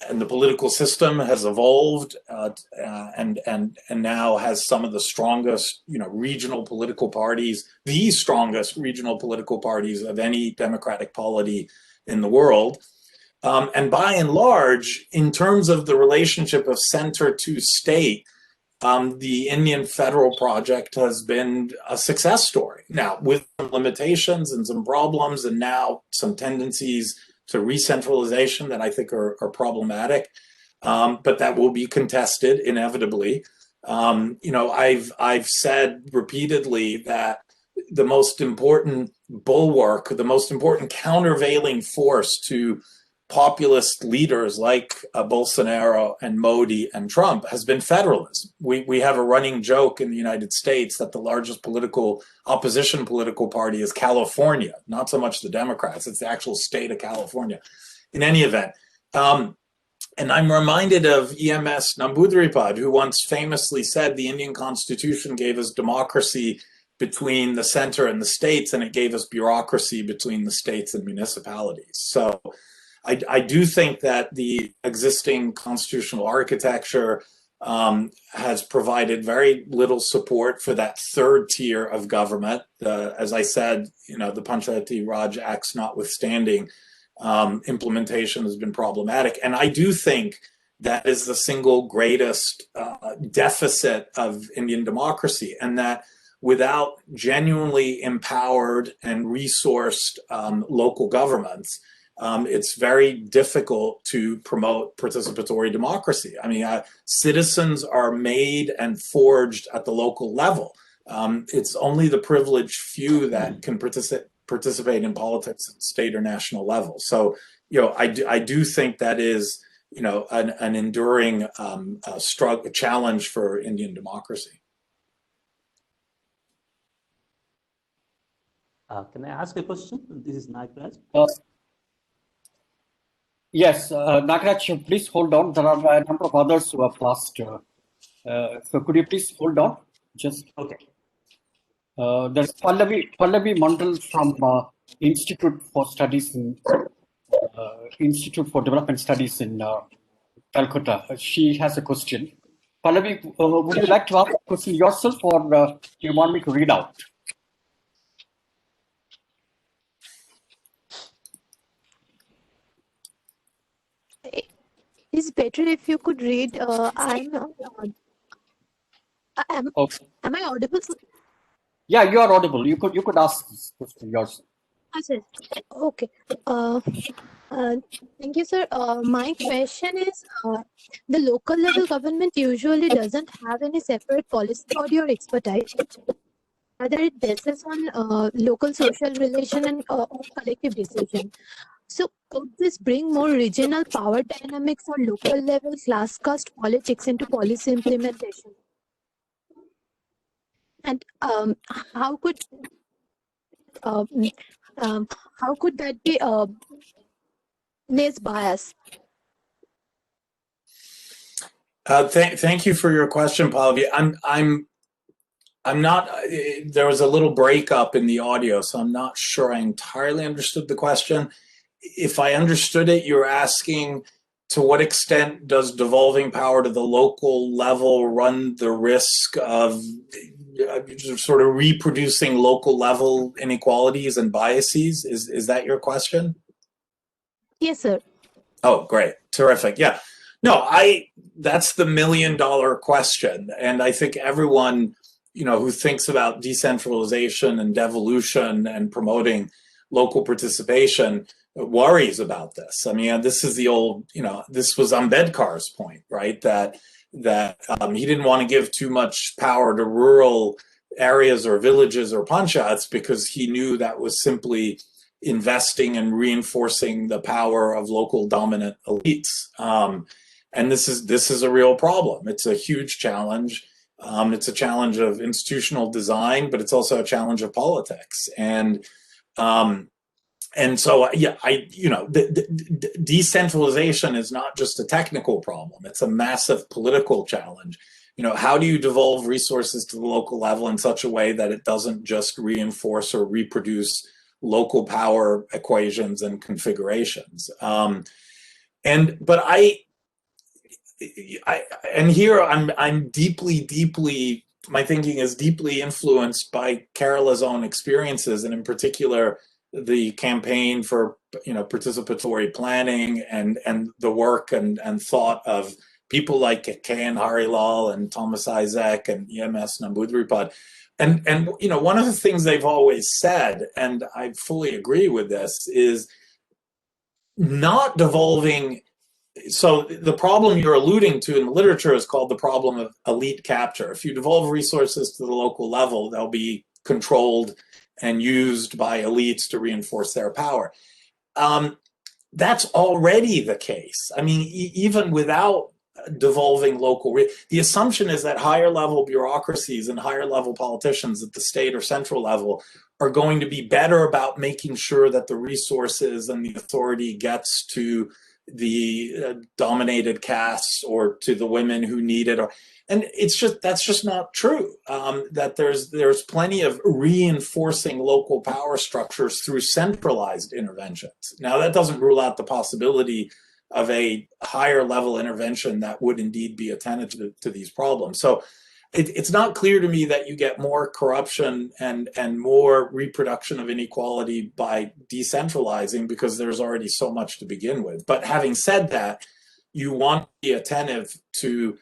And the political system has evolved and now has some of the strongest regional political parties, the strongest regional political parties of any democratic polity in the world. And by and large, in terms of the relationship of center to state, the Indian federal project has been a success story. Now, with some limitations and some problems, and now some tendencies to re-centralization that I think are problematic, but that will be contested inevitably. I've said repeatedly that the most important bulwark, the most important countervailing force to populist leaders like Bolsonaro and Modi and Trump has been federalism. We have a running joke in the United States that the largest opposition political party is California, not so much the Democrats, it's the actual state of California. In any event, And I'm reminded of EMS Namboodiripad, who once famously said the Indian Constitution gave us democracy between the center and the states, and it gave us bureaucracy between the states and municipalities. So I do think that the existing constitutional architecture has provided very little support for that third tier of government. As I said, the Panchayati Raj Acts notwithstanding, implementation has been problematic. And I do think that is the single greatest deficit of Indian democracy, and that without genuinely empowered and resourced local governments, it's very difficult to promote participatory democracy. I mean, citizens are made and forged at the local level. It's only the privileged few that can participate in politics at state or national level. So, I do think that is, an enduring struggle, challenge for Indian democracy. Can I ask a question? This is Nagraj. Yes, Nagraj, please hold on. There are a number of others who have asked. So could you please hold on? Just okay. There's Pallavi Mandal from Institute for Development Studies in Calcutta. She has a question. Pallavi, would you like to ask a question yourself, or do you want me to read out? It's better if you could read. Am I audible? Yeah, you are audible. You could ask this question yourself. Okay. Thank you, sir. My question is, the local level government usually doesn't have any separate policy body or expertise. Rather, it bases on local social relation and collective decision. So could this bring more regional power dynamics or local level class caste politics into policy implementation? And how could that be less bias? Thank you for your question, Pallavi. I'm not. There was a little breakup in the audio, so I'm not sure I entirely understood the question. If I understood it, you're asking, to what extent does devolving power to the local level run the risk of sort of reproducing local level inequalities and biases? Is that your question? Yes, sir. Oh, great. Terrific. Yeah. No, that's the $1 million question. And I think everyone, who thinks about decentralization and devolution and promoting local participation worries about this. I mean, this is the old, this was Ambedkar's point, right? That he didn't want to give too much power to rural areas or villages or panchayats because he knew that was simply investing and reinforcing the power of local dominant elites. And this is a real problem. It's a huge challenge. It's a challenge of institutional design, but it's also a challenge of politics. And so, yeah, decentralization is not just a technical problem. It's a massive political challenge. How do you devolve resources to the local level in such a way that it doesn't just reinforce or reproduce local power equations and configurations? And here I'm deeply, my thinking is deeply influenced by Kerala's own experiences, and in particular, the campaign for participatory planning and the work and thought of people like K.N. Harilal and Thomas Isaac and EMS Namboodiripad. And one of the things they've always said, and I fully agree with this, is not devolving. So the problem you're alluding to in the literature is called the problem of elite capture. If you devolve resources to the local level, they'll be controlled and used by elites to reinforce their power. That's already the case. I mean, even without devolving local, the assumption is that higher level bureaucracies and higher level politicians at the state or central level are going to be better about making sure that the resources and the authority gets to the dominated castes or to the women who need it, and that's just not true. That there's plenty of reinforcing local power structures through centralized interventions. Now, that doesn't rule out the possibility of a higher level intervention that would indeed be attentive to these problems. So it's not clear to me that you get more corruption and more reproduction of inequality by decentralizing, because there's already so much to begin with. But having said that, you want to be attentive to,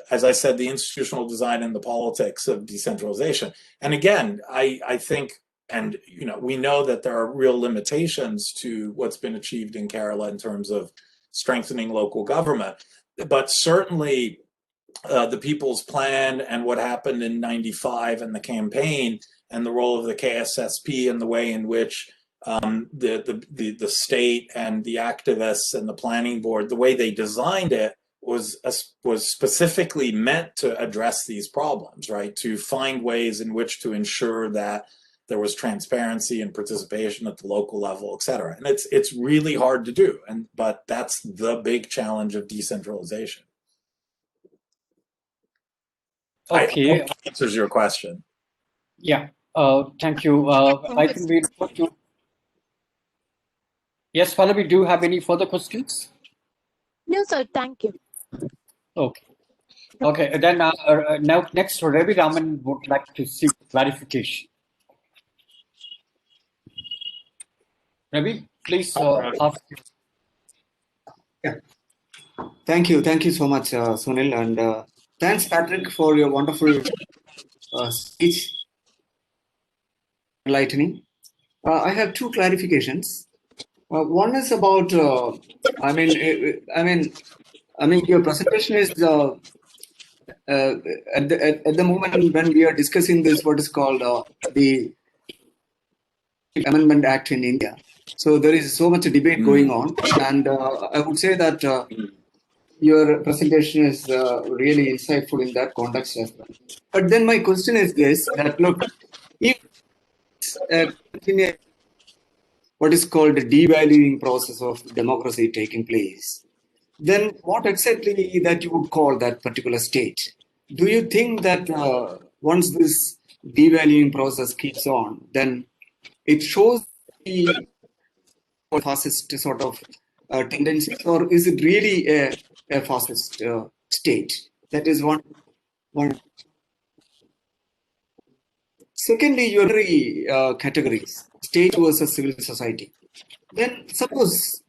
as I said, the institutional design and the politics of decentralization. And again, I think, and we know that there are real limitations to what's been achieved in Kerala in terms of strengthening local government, but certainly the People's Plan and what happened in '95 and the campaign and the role of the KSSP and the way in which the state and the activists and the planning board, the way they designed it was specifically meant to address these problems, right? To find ways in which to ensure that there was transparency and participation at the local level, et cetera. And it's really hard to do, but that's the big challenge of decentralization. Okay. I hope that answers your question. Yeah. Thank you. I think we'll put you. Yes, Pallavi, do you have any further questions? No, sir. Thank you. Okay. Okay. Then now next, Ravi Raman would like to seek clarification. Ravi, please ask. Yeah. Thank you so much, Sunil, and thanks, Patrick, for your wonderful speech. Enlightening. I have two clarifications. One is about, I mean, your presentation is at the moment when we are discussing this, what is called the Amendment Act in India. So there is so much debate going on, and I would say that your presentation is really insightful in that context as well. But then my question is this: that look, if what is called the devaluing process of democracy taking place, then what exactly that you would call that particular state? Do you think that once this devaluing process keeps on, then it shows the fascist sort of tendencies, or is it really a fascist state? That is one. Secondly, your categories, state versus civil society. Then suppose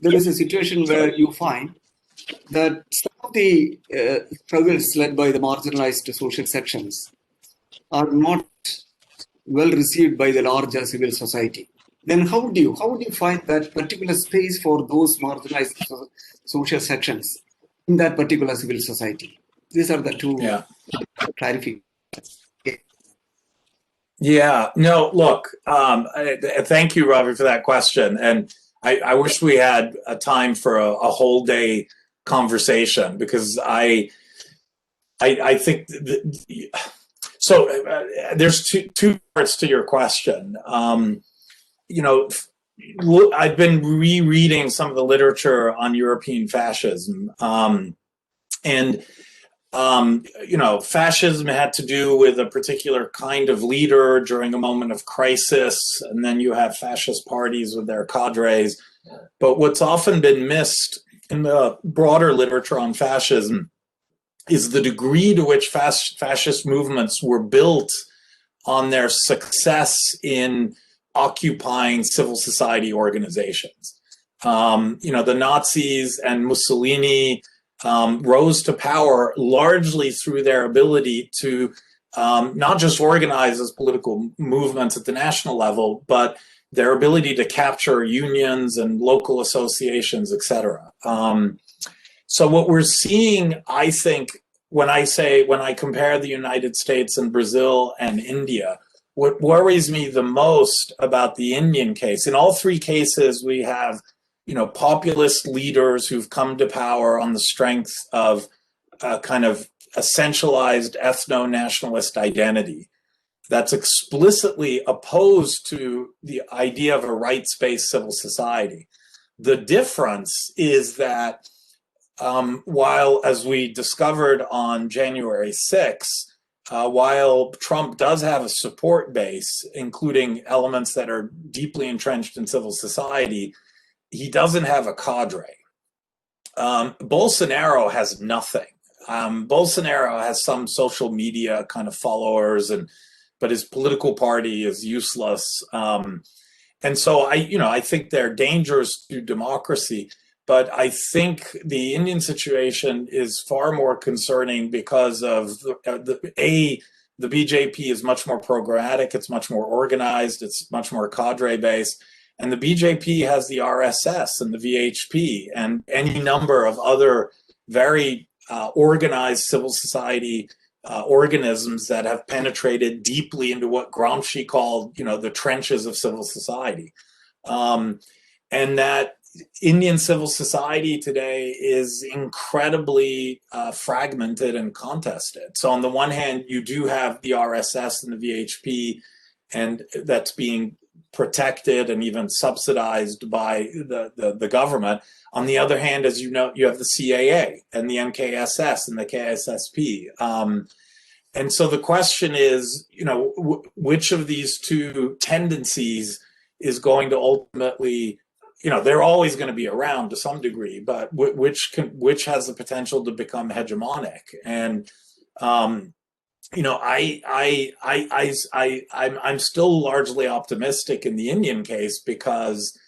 there is a situation where you find that some of the struggles led by the marginalized social sections are not well received by the larger civil society. Then how would you find that particular space for those marginalized social sections in that particular civil society? These are the two clarifications. Yeah, no, look, thank you, Robert, for that question. And I wish we had a time for a whole day conversation, because I think there's two parts to your question. I've been rereading some of the literature on European fascism, fascism had to do with a particular kind of leader during a moment of crisis, and then you have fascist parties with their cadres. But what's often been missed in the broader literature on fascism is the degree to which fascist movements were built on their success in occupying civil society organizations. The Nazis and Mussolini rose to power largely through their ability to not just organize as political movements at the national level, but their ability to capture unions and local associations, etc. So what we're seeing, I think, when I compare the United States and Brazil and India, what worries me the most about the Indian case, in all three cases, we have populist leaders who've come to power on the strength of a kind of essentialized ethno-nationalist identity that's explicitly opposed to the idea of a rights-based civil society. The difference is that while, as we discovered on January 6th, while Trump does have a support base, including elements that are deeply entrenched in civil society, he doesn't have a cadre. Bolsonaro has nothing. Bolsonaro has some social media kind of followers, but his political party is useless. And so I think there are dangers to democracy, but I think the Indian situation is far more concerning because of the BJP is much more programmatic, it's much more organized, it's much more cadre based. And the BJP has the RSS and the VHP and any number of other very organized civil society organisms that have penetrated deeply into what Gramsci called, the trenches of civil society. And that Indian civil society today is incredibly fragmented and contested. So on the one hand, you do have the RSS and the VHP, and that's being protected and even subsidized by the government. On the other hand, as you know, you have the CAA and the MKSS and the KSSP. And so the question is, which of these two tendencies is going to ultimately, they're always going to be around to some degree, but which has the potential to become hegemonic? And I'm still largely optimistic in the Indian case because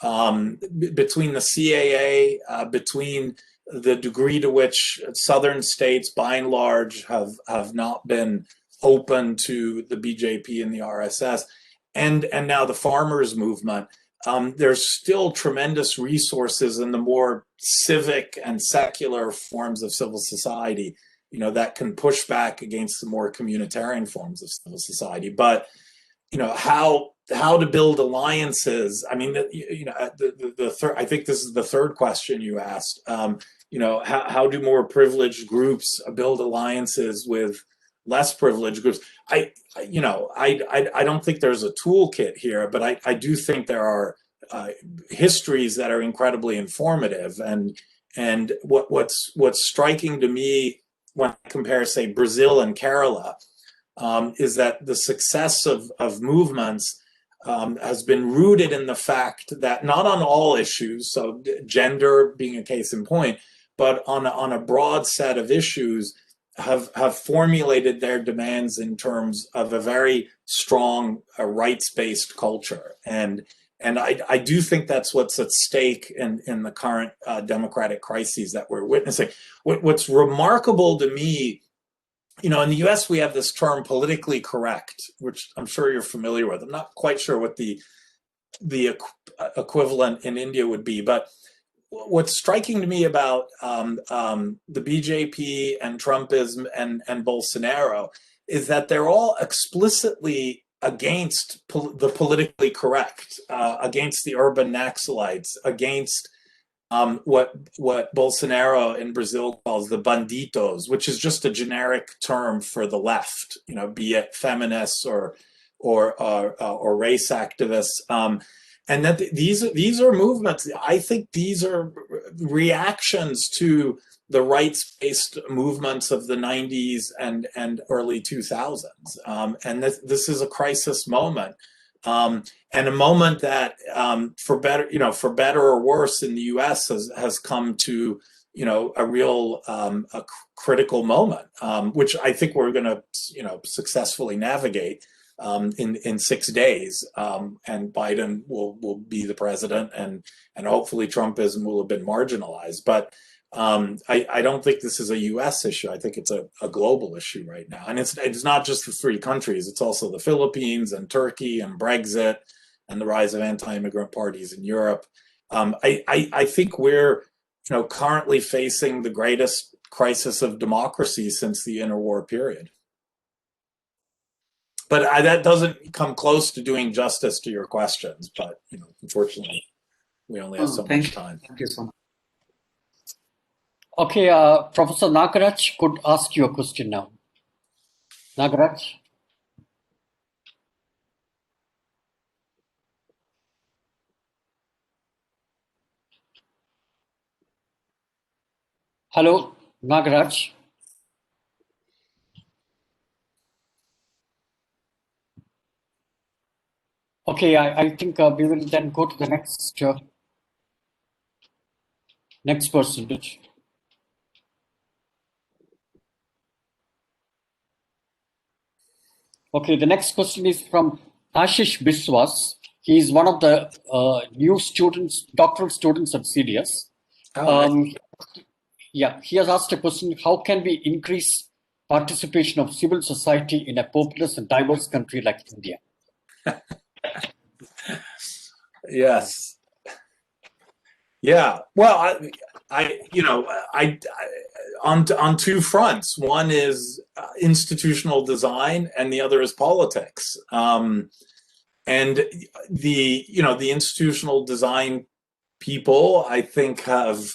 between the CAA, between the degree to which southern states, by and large, have not been open to the BJP and the RSS, and now the farmers' movement, there's still tremendous resources in the more civic and secular forms of civil society, that can push back against the more communitarian forms of civil society. But, how to build alliances? I mean, I think this is the third question you asked. How do more privileged groups build alliances with less privileged groups? I don't think there's a toolkit here, but I do think there are histories that are incredibly informative. And what's striking to me when I compare, say, Brazil and Kerala, is that the success of movements has been rooted in the fact that not on all issues, so gender being a case in point, but on a broad set of issues, have formulated their demands in terms of a very strong rights-based culture. And I do think that's what's at stake in the current democratic crises that we're witnessing. What's remarkable to me, in the US, we have this term politically correct, which I'm sure you're familiar with. I'm not quite sure what the equivalent in India would be, but what's striking to me about the BJP and Trumpism and Bolsonaro is that they're all explicitly against the politically correct, against the urban Naxalites, against what Bolsonaro in Brazil calls the banditos, which is just a generic term for the left, be it feminists or race activists. And that these are movements. I think these are reactions to the rights-based movements of the 90s and early 2000s. And this is a crisis moment, and a moment that, for better or worse, in the U.S. has come to a real a critical moment, which I think we're going to successfully navigate in 6 days, and Biden will be the president, and hopefully Trumpism will have been marginalized. But I don't think this is a U.S. issue. I think it's a global issue right now, and it's not just the three countries. It's also the Philippines and Turkey and Brexit and the rise of anti-immigrant parties in Europe. I think we're currently facing the greatest crisis of democracy since the interwar period. But that doesn't come close to doing justice to your questions. But unfortunately, we only have so much time. Thank you so much. Okay, Professor Nagaraj could ask you a question now. Nagaraj. Hello, Nagaraj. Okay, I think we will then go to the next person. Okay, the next question is from Ashish Biswas. He is one of the new students, doctoral students at CDS. Yeah, he has asked a question: how can we increase participation of civil society in a populous and diverse country like India? Yes. Yeah. Well, on two fronts. One is institutional design, and the other is politics. And the institutional design people, I think, have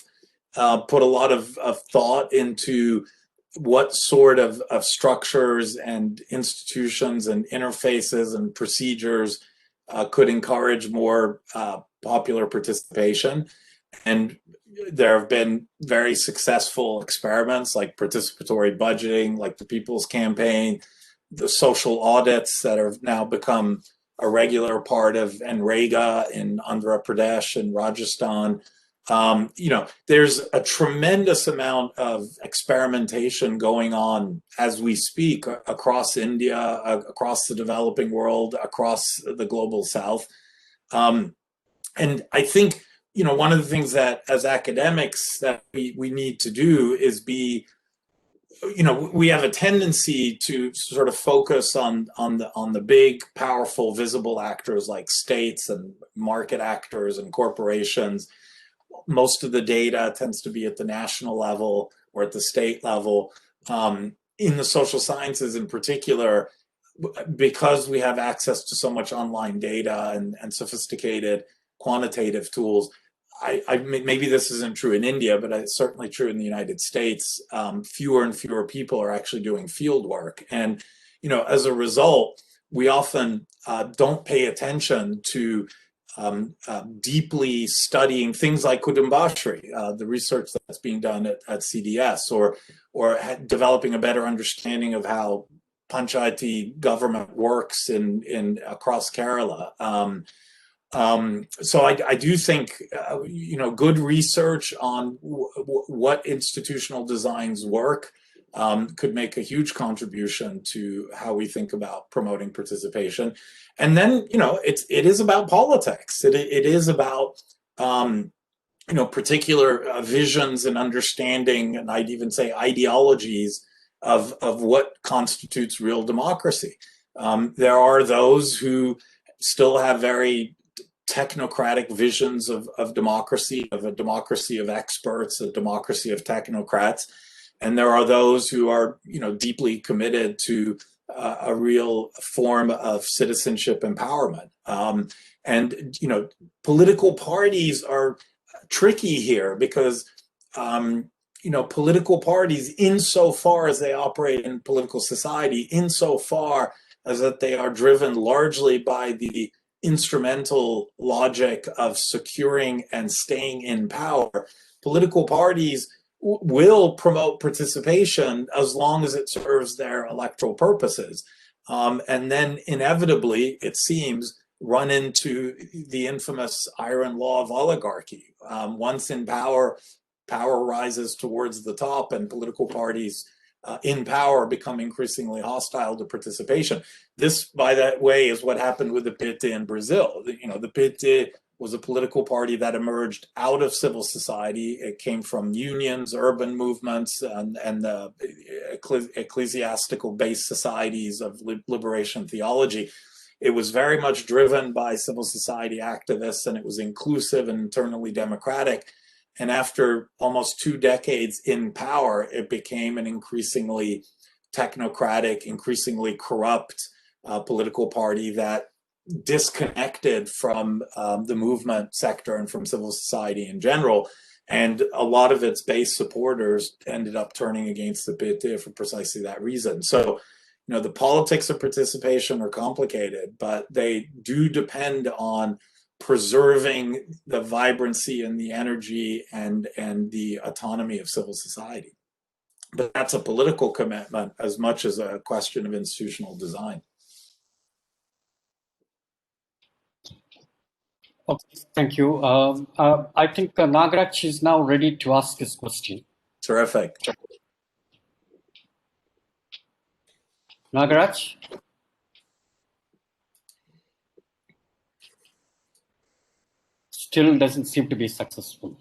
put a lot of thought into what sort of structures and institutions and interfaces and procedures could encourage more popular participation. And there have been very successful experiments like participatory budgeting, like the People's Campaign, the social audits that have now become a regular part of NREGA in Andhra Pradesh and Rajasthan. There's a tremendous amount of experimentation going on as we speak across India, across the developing world, across the global South. And I think, one of the things that as academics that we need to do is be, we have a tendency to sort of focus on the big, powerful, visible actors like states and market actors and corporations. Most of the data tends to be at the national level or at the state level. In the social sciences in particular, because we have access to so much online data and sophisticated quantitative tools, maybe this isn't true in India, but it's certainly true in the United States. Fewer and fewer people are actually doing field work. And, as a result, we often don't pay attention to deeply studying things like Kudumbashri, the research that's being done at CDS, or developing a better understanding of how Panchayati government works in across Kerala. So I do think, good research on what institutional designs work could make a huge contribution to how we think about promoting participation. And then, it is about politics. It is about, particular visions and understanding, and I'd even say ideologies of what constitutes real democracy. There are those who still have very technocratic visions of democracy, of a democracy of experts, a democracy of technocrats. And there are those who are, deeply committed to a real form of citizenship empowerment. And political parties are tricky here because, political parties, insofar as they operate in political society, insofar as that they are driven largely by the instrumental logic of securing and staying in power, political parties will promote participation as long as it serves their electoral purposes. And then inevitably, it seems, run into the infamous iron law of oligarchy. Once in power, power rises towards the top, and political parties in power become increasingly hostile to participation. This, by that way, is what happened with the PT in Brazil. The PT was a political party that emerged out of civil society. It came from unions, urban movements, and the ecclesiastical-based societies of liberation theology. It was very much driven by civil society activists, and it was inclusive and internally democratic. And after almost 2 decades in power, it became an increasingly technocratic, increasingly corrupt political party that disconnected from the movement sector and from civil society in general. And a lot of its base supporters ended up turning against the PT for precisely that reason. So, the politics of participation are complicated, but they do depend on preserving the vibrancy and the energy and the autonomy of civil society. But that's a political commitment as much as a question of institutional design. Okay, thank you. I think Nagaraj is now ready to ask his question. Terrific. Nagaraj? Still doesn't seem to be successful.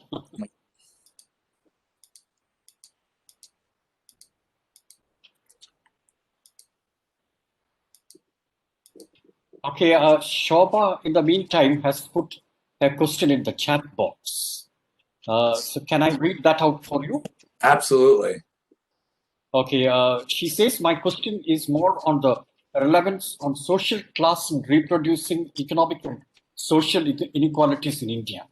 Okay, Shobha, in the meantime, has put a question in the chat box. So can I read that out for you? Absolutely. Okay, she says, my question is more on the relevance on social class in reproducing economic and social inequalities in India.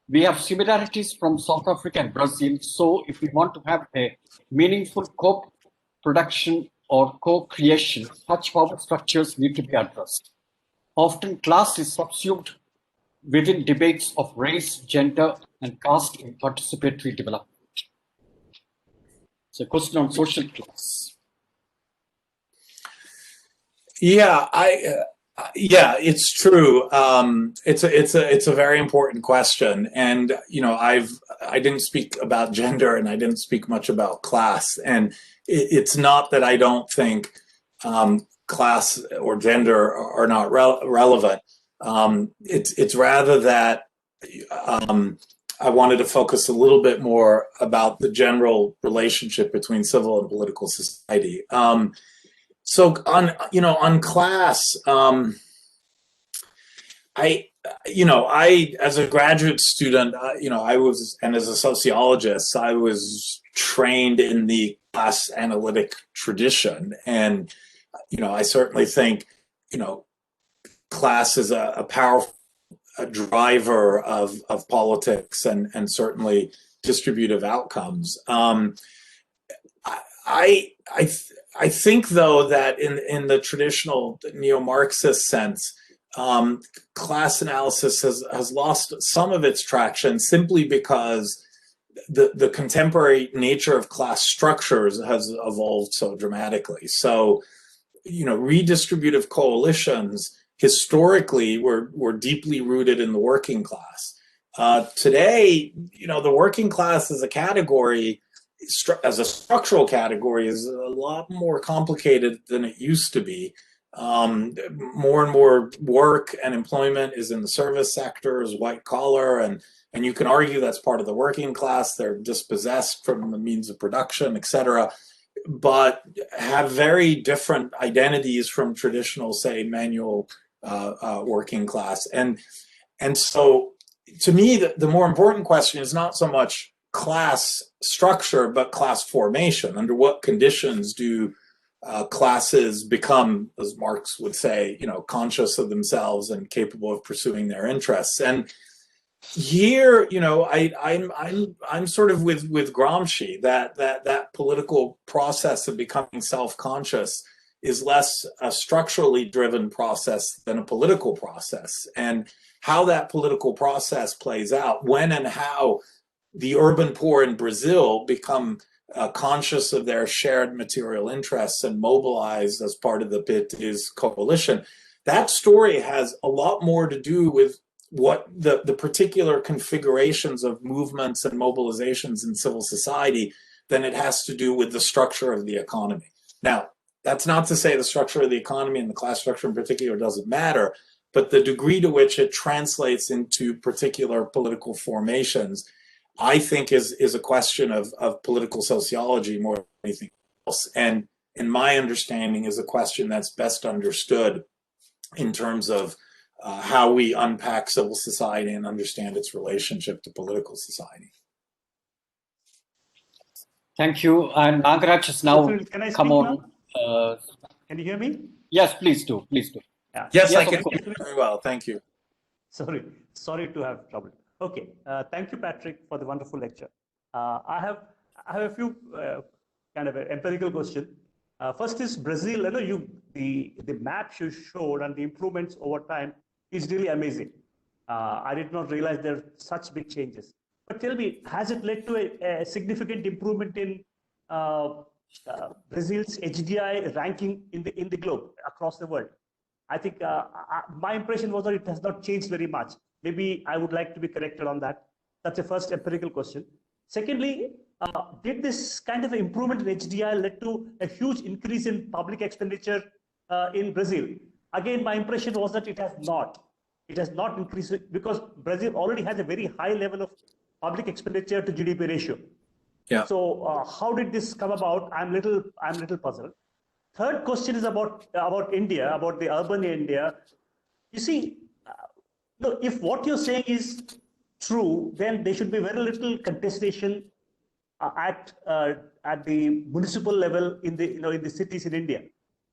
We have similarities from South Africa and Brazil. So if we want to have a meaningful co-production or co-creation, such power structures need to be addressed. Often class is subsumed within debates of race, gender, and caste in participatory development. It's a question on social class. Yeah, yeah, it's true. It's a very important question, and I didn't speak about gender and I didn't speak much about class, and it's not that I don't think class or gender are not relevant. It's rather that I wanted to focus a little bit more about the general relationship between civil and political society. So on class, I as a graduate student, and as a sociologist, I was trained in the class analytic tradition, and I certainly think class is a powerful driver of politics and certainly distributive outcomes. I think, though, that in the traditional neo-Marxist sense, class analysis has lost some of its traction simply because the contemporary nature of class structures has evolved so dramatically. So, redistributive coalitions historically were deeply rooted in the working class. Today, the working class as a category, as a structural category, is a lot more complicated than it used to be. More and more work and employment is in the service sector, is white collar, and you can argue that's part of the working class. They're dispossessed from the means of production, etc., but have very different identities from traditional, say, manual working class. And so, to me, the more important question is not so much class structure, but class formation. Under what conditions do classes become, as Marx would say, conscious of themselves and capable of pursuing their interests? And here, I'm sort of with Gramsci that political process of becoming self-conscious is less a structurally driven process than a political process. And how that political process plays out, when and how the urban poor in Brazil become conscious of their shared material interests and mobilized as part of the PIT's coalition, that story has a lot more to do with what the particular configurations of movements and mobilizations in civil society than it has to do with the structure of the economy. Now, that's not to say the structure of the economy and the class structure in particular doesn't matter, but the degree to which it translates into particular political formations, I think, is a question of political sociology more than anything else. And in my understanding, is a question that's best understood in terms of how we unpack civil society and understand its relationship to political society. Thank you. And Nagaraj has now come on. Can you hear me? Yes, please do. Please do. Yeah. Yes, I can hear you very well. Thank you. Sorry to have trouble. Okay. Thank you, Patrick, for the wonderful lecture. I have a few kind of empirical questions. First is Brazil. The maps you showed and the improvements over time is really amazing. I did not realize there are such big changes. But tell me, has it led to a significant improvement in Brazil's HDI ranking in the globe across the world? I think my impression was that it has not changed very much. Maybe I would like to be corrected on that. That's a first empirical question. Secondly, did this kind of improvement in HDI led to a huge increase in public expenditure in Brazil? Again, my impression was that it has not. It has not increased because Brazil already has a very high level of public expenditure to GDP ratio. Yeah. So how did this come about? I'm little puzzled. Third question is about India, about the urban India. You see, if what you're saying is true, then there should be very little contestation at the municipal level in the cities in India,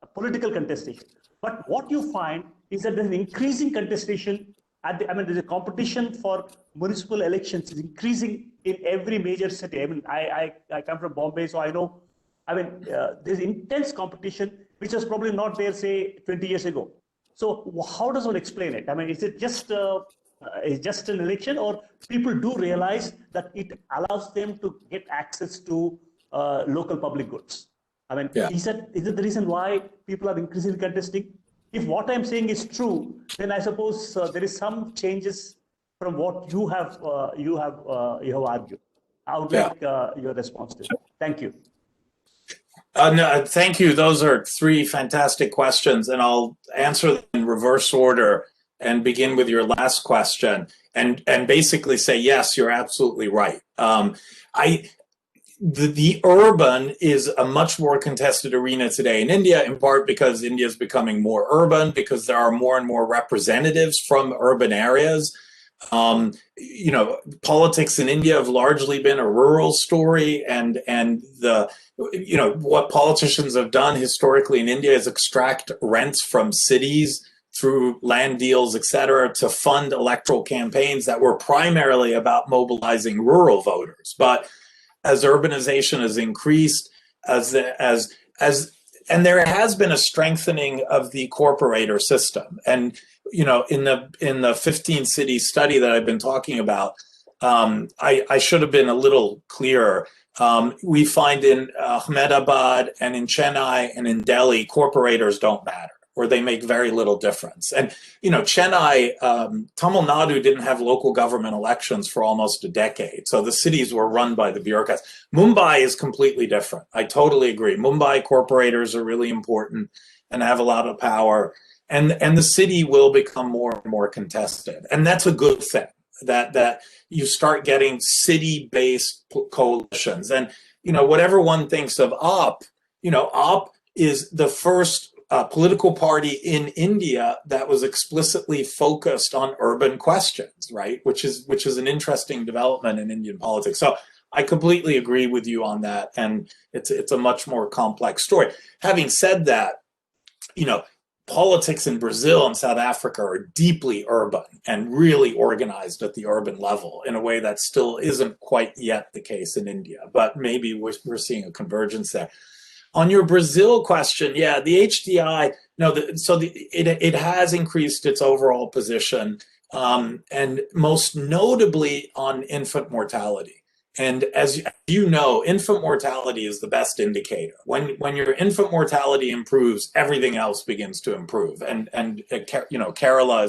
a political contestation. But what you find is that there's an increasing contestation there's a competition for municipal elections is increasing in every major city. I mean, I come from Bombay, so I know. There's intense competition, which was probably not there, say, 20 years ago. So how does one explain it? I mean, is it just an election, or people do realize that it allows them to get access to local public goods? I mean, yeah. Is it the reason why people are increasingly contesting? If what I'm saying is true, then I suppose there is some changes from what you have argued. I would like your response to that. Thank you. No, thank you. Those are three fantastic questions, and I'll answer them in reverse order and begin with your last question and basically say, yes, you're absolutely right. The urban is a much more contested arena today in India, in part because India is becoming more urban, because there are more and more representatives from urban areas. Politics in India have largely been a rural story, and what politicians have done historically in India is extract rents from cities through land deals, etc., to fund electoral campaigns that were primarily about mobilizing rural voters. But as urbanization has increased, and there has been a strengthening of the corporator system. And in the 15 city study that I've been talking about, I should have been a little clearer. We find in Ahmedabad and in Chennai and in Delhi, corporators don't matter, or they make very little difference. And Chennai, Tamil Nadu didn't have local government elections for almost a decade, so the cities were run by the bureaucrats. Mumbai is completely different. I totally agree. Mumbai corporators are really important and have a lot of power, and the city will become more and more contested, and that's a good thing. That you start getting city-based coalitions, and whatever one thinks of AAP, AAP is the first political party in India that was explicitly focused on urban questions, right? Which is an interesting development in Indian politics. So I completely agree with you on that, and it's a much more complex story. Having said that, politics in Brazil and South Africa are deeply urban and really organized at the urban level in a way that still isn't quite yet the case in India, but maybe we're seeing a convergence there. On your Brazil question, yeah, the HDI, it has increased its overall position, and most notably on infant mortality. And as you know, infant mortality is the best indicator. When your infant mortality improves, everything else begins to improve. And Kerala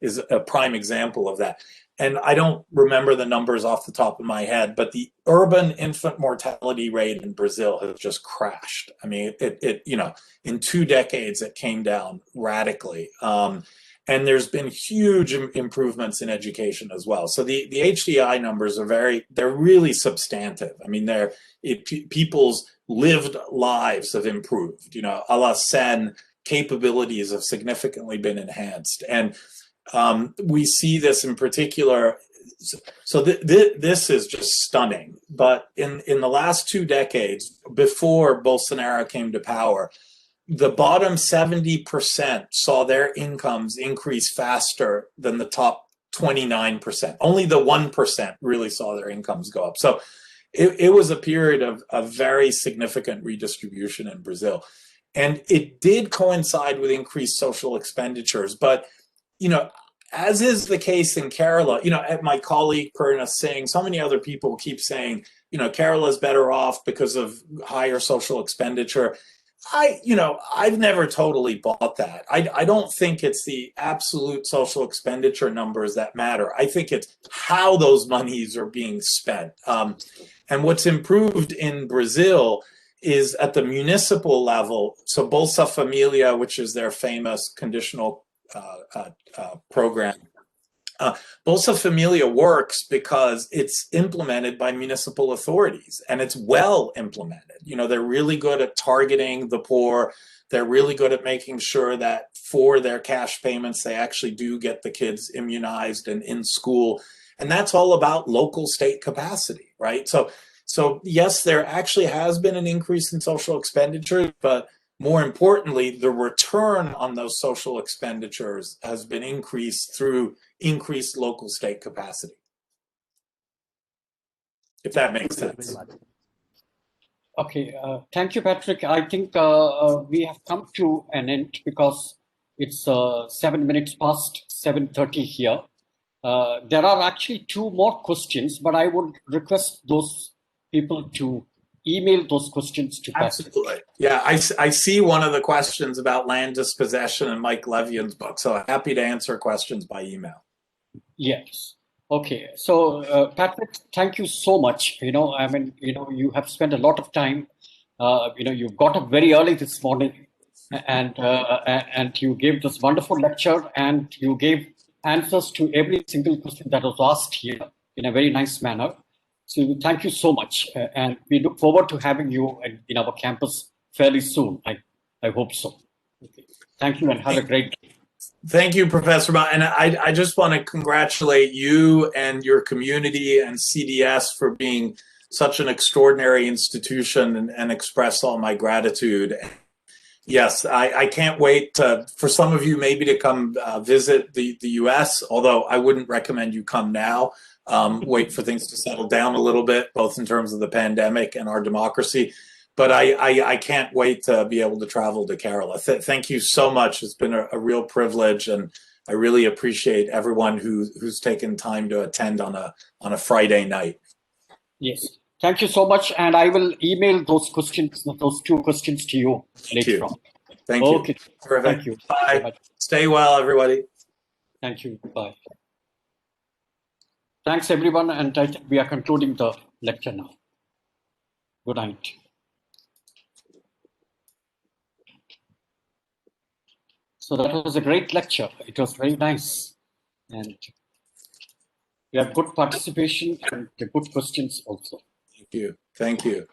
is a prime example of that. And I don't remember the numbers off the top of my head, but the urban infant mortality rate in Brazil has just crashed. I mean, in 2 decades, it came down radically. And there's been huge improvements in education as well. So the HDI numbers they're really substantive. I mean, people's lived lives have improved. A la Sen, capabilities have significantly been enhanced. And we see this in particular. So this is just stunning. But in the last 2 decades, before Bolsonaro came to power, the bottom 70% saw their incomes increase faster than the top 29%. Only the 1% really saw their incomes go up. So it was a period of very significant redistribution in Brazil. And it did coincide with increased social expenditures. But, as is the case in Kerala, my colleague Purna Singh, so many other people keep saying, Kerala is better off because of higher social expenditure. I've never totally bought that. I don't think it's the absolute social expenditure numbers that matter. I think it's how those monies are being spent. And what's improved in Brazil is at the municipal level. So Bolsa Familia, which is their famous conditional program. Bolsa Familia works because it's implemented by municipal authorities and it's well implemented. They're really good at targeting the poor. They're really good at making sure that for their cash payments, they actually do get the kids immunized and in school. And that's all about local state capacity, right? So yes, there actually has been an increase in social expenditure, but more importantly, the return on those social expenditures has been increased through increased local state capacity. If that makes sense. Okay, thank you, Patrick. I think we have come to an end because it's 7 minutes past 7:30 here. There are actually 2 more questions, but I would request those people to email those questions to Patrick. Absolutely. Yeah, I see one of the questions about land dispossession in Mike Levian's book, so I'm happy to answer questions by email. Yes. Okay. So, Patrick, thank you so much. You have spent a lot of time. You got up very early this morning, and you gave this wonderful lecture, and you gave answers to every single question that was asked here in a very nice manner. So, thank you so much, and we look forward to having you in our campus fairly soon. I hope so. Okay. Thank you, and have a great day. Thank you, Professor Ma. And I just want to congratulate you and your community and CDS for being such an extraordinary institution and express all my gratitude. Yes, I can't wait for some of you maybe to come visit the US, although I wouldn't recommend you come now. Wait for things to settle down a little bit, both in terms of the pandemic and our democracy. But I can't wait to be able to travel to Kerala. Thank you so much. It's been a real privilege, and I really appreciate everyone who's taken time to attend on a Friday night. Yes, thank you so much, and I will email those questions, those 2 questions to you later on. Thank you. Okay. Perfect. Thank you. Bye. Stay well, everybody. Thank you. Bye. Thanks, everyone, and I think we are concluding the lecture now. Good night. So that was a great lecture. It was very nice. And we have good participation and good questions also. Thank you. Thank you.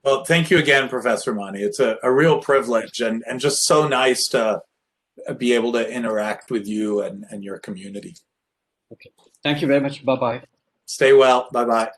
Well, thank you again, Professor Mani. It's a real privilege and just so nice to be able to interact with you and your community. Okay. Thank you very much. Bye-bye. Stay well. Bye-bye.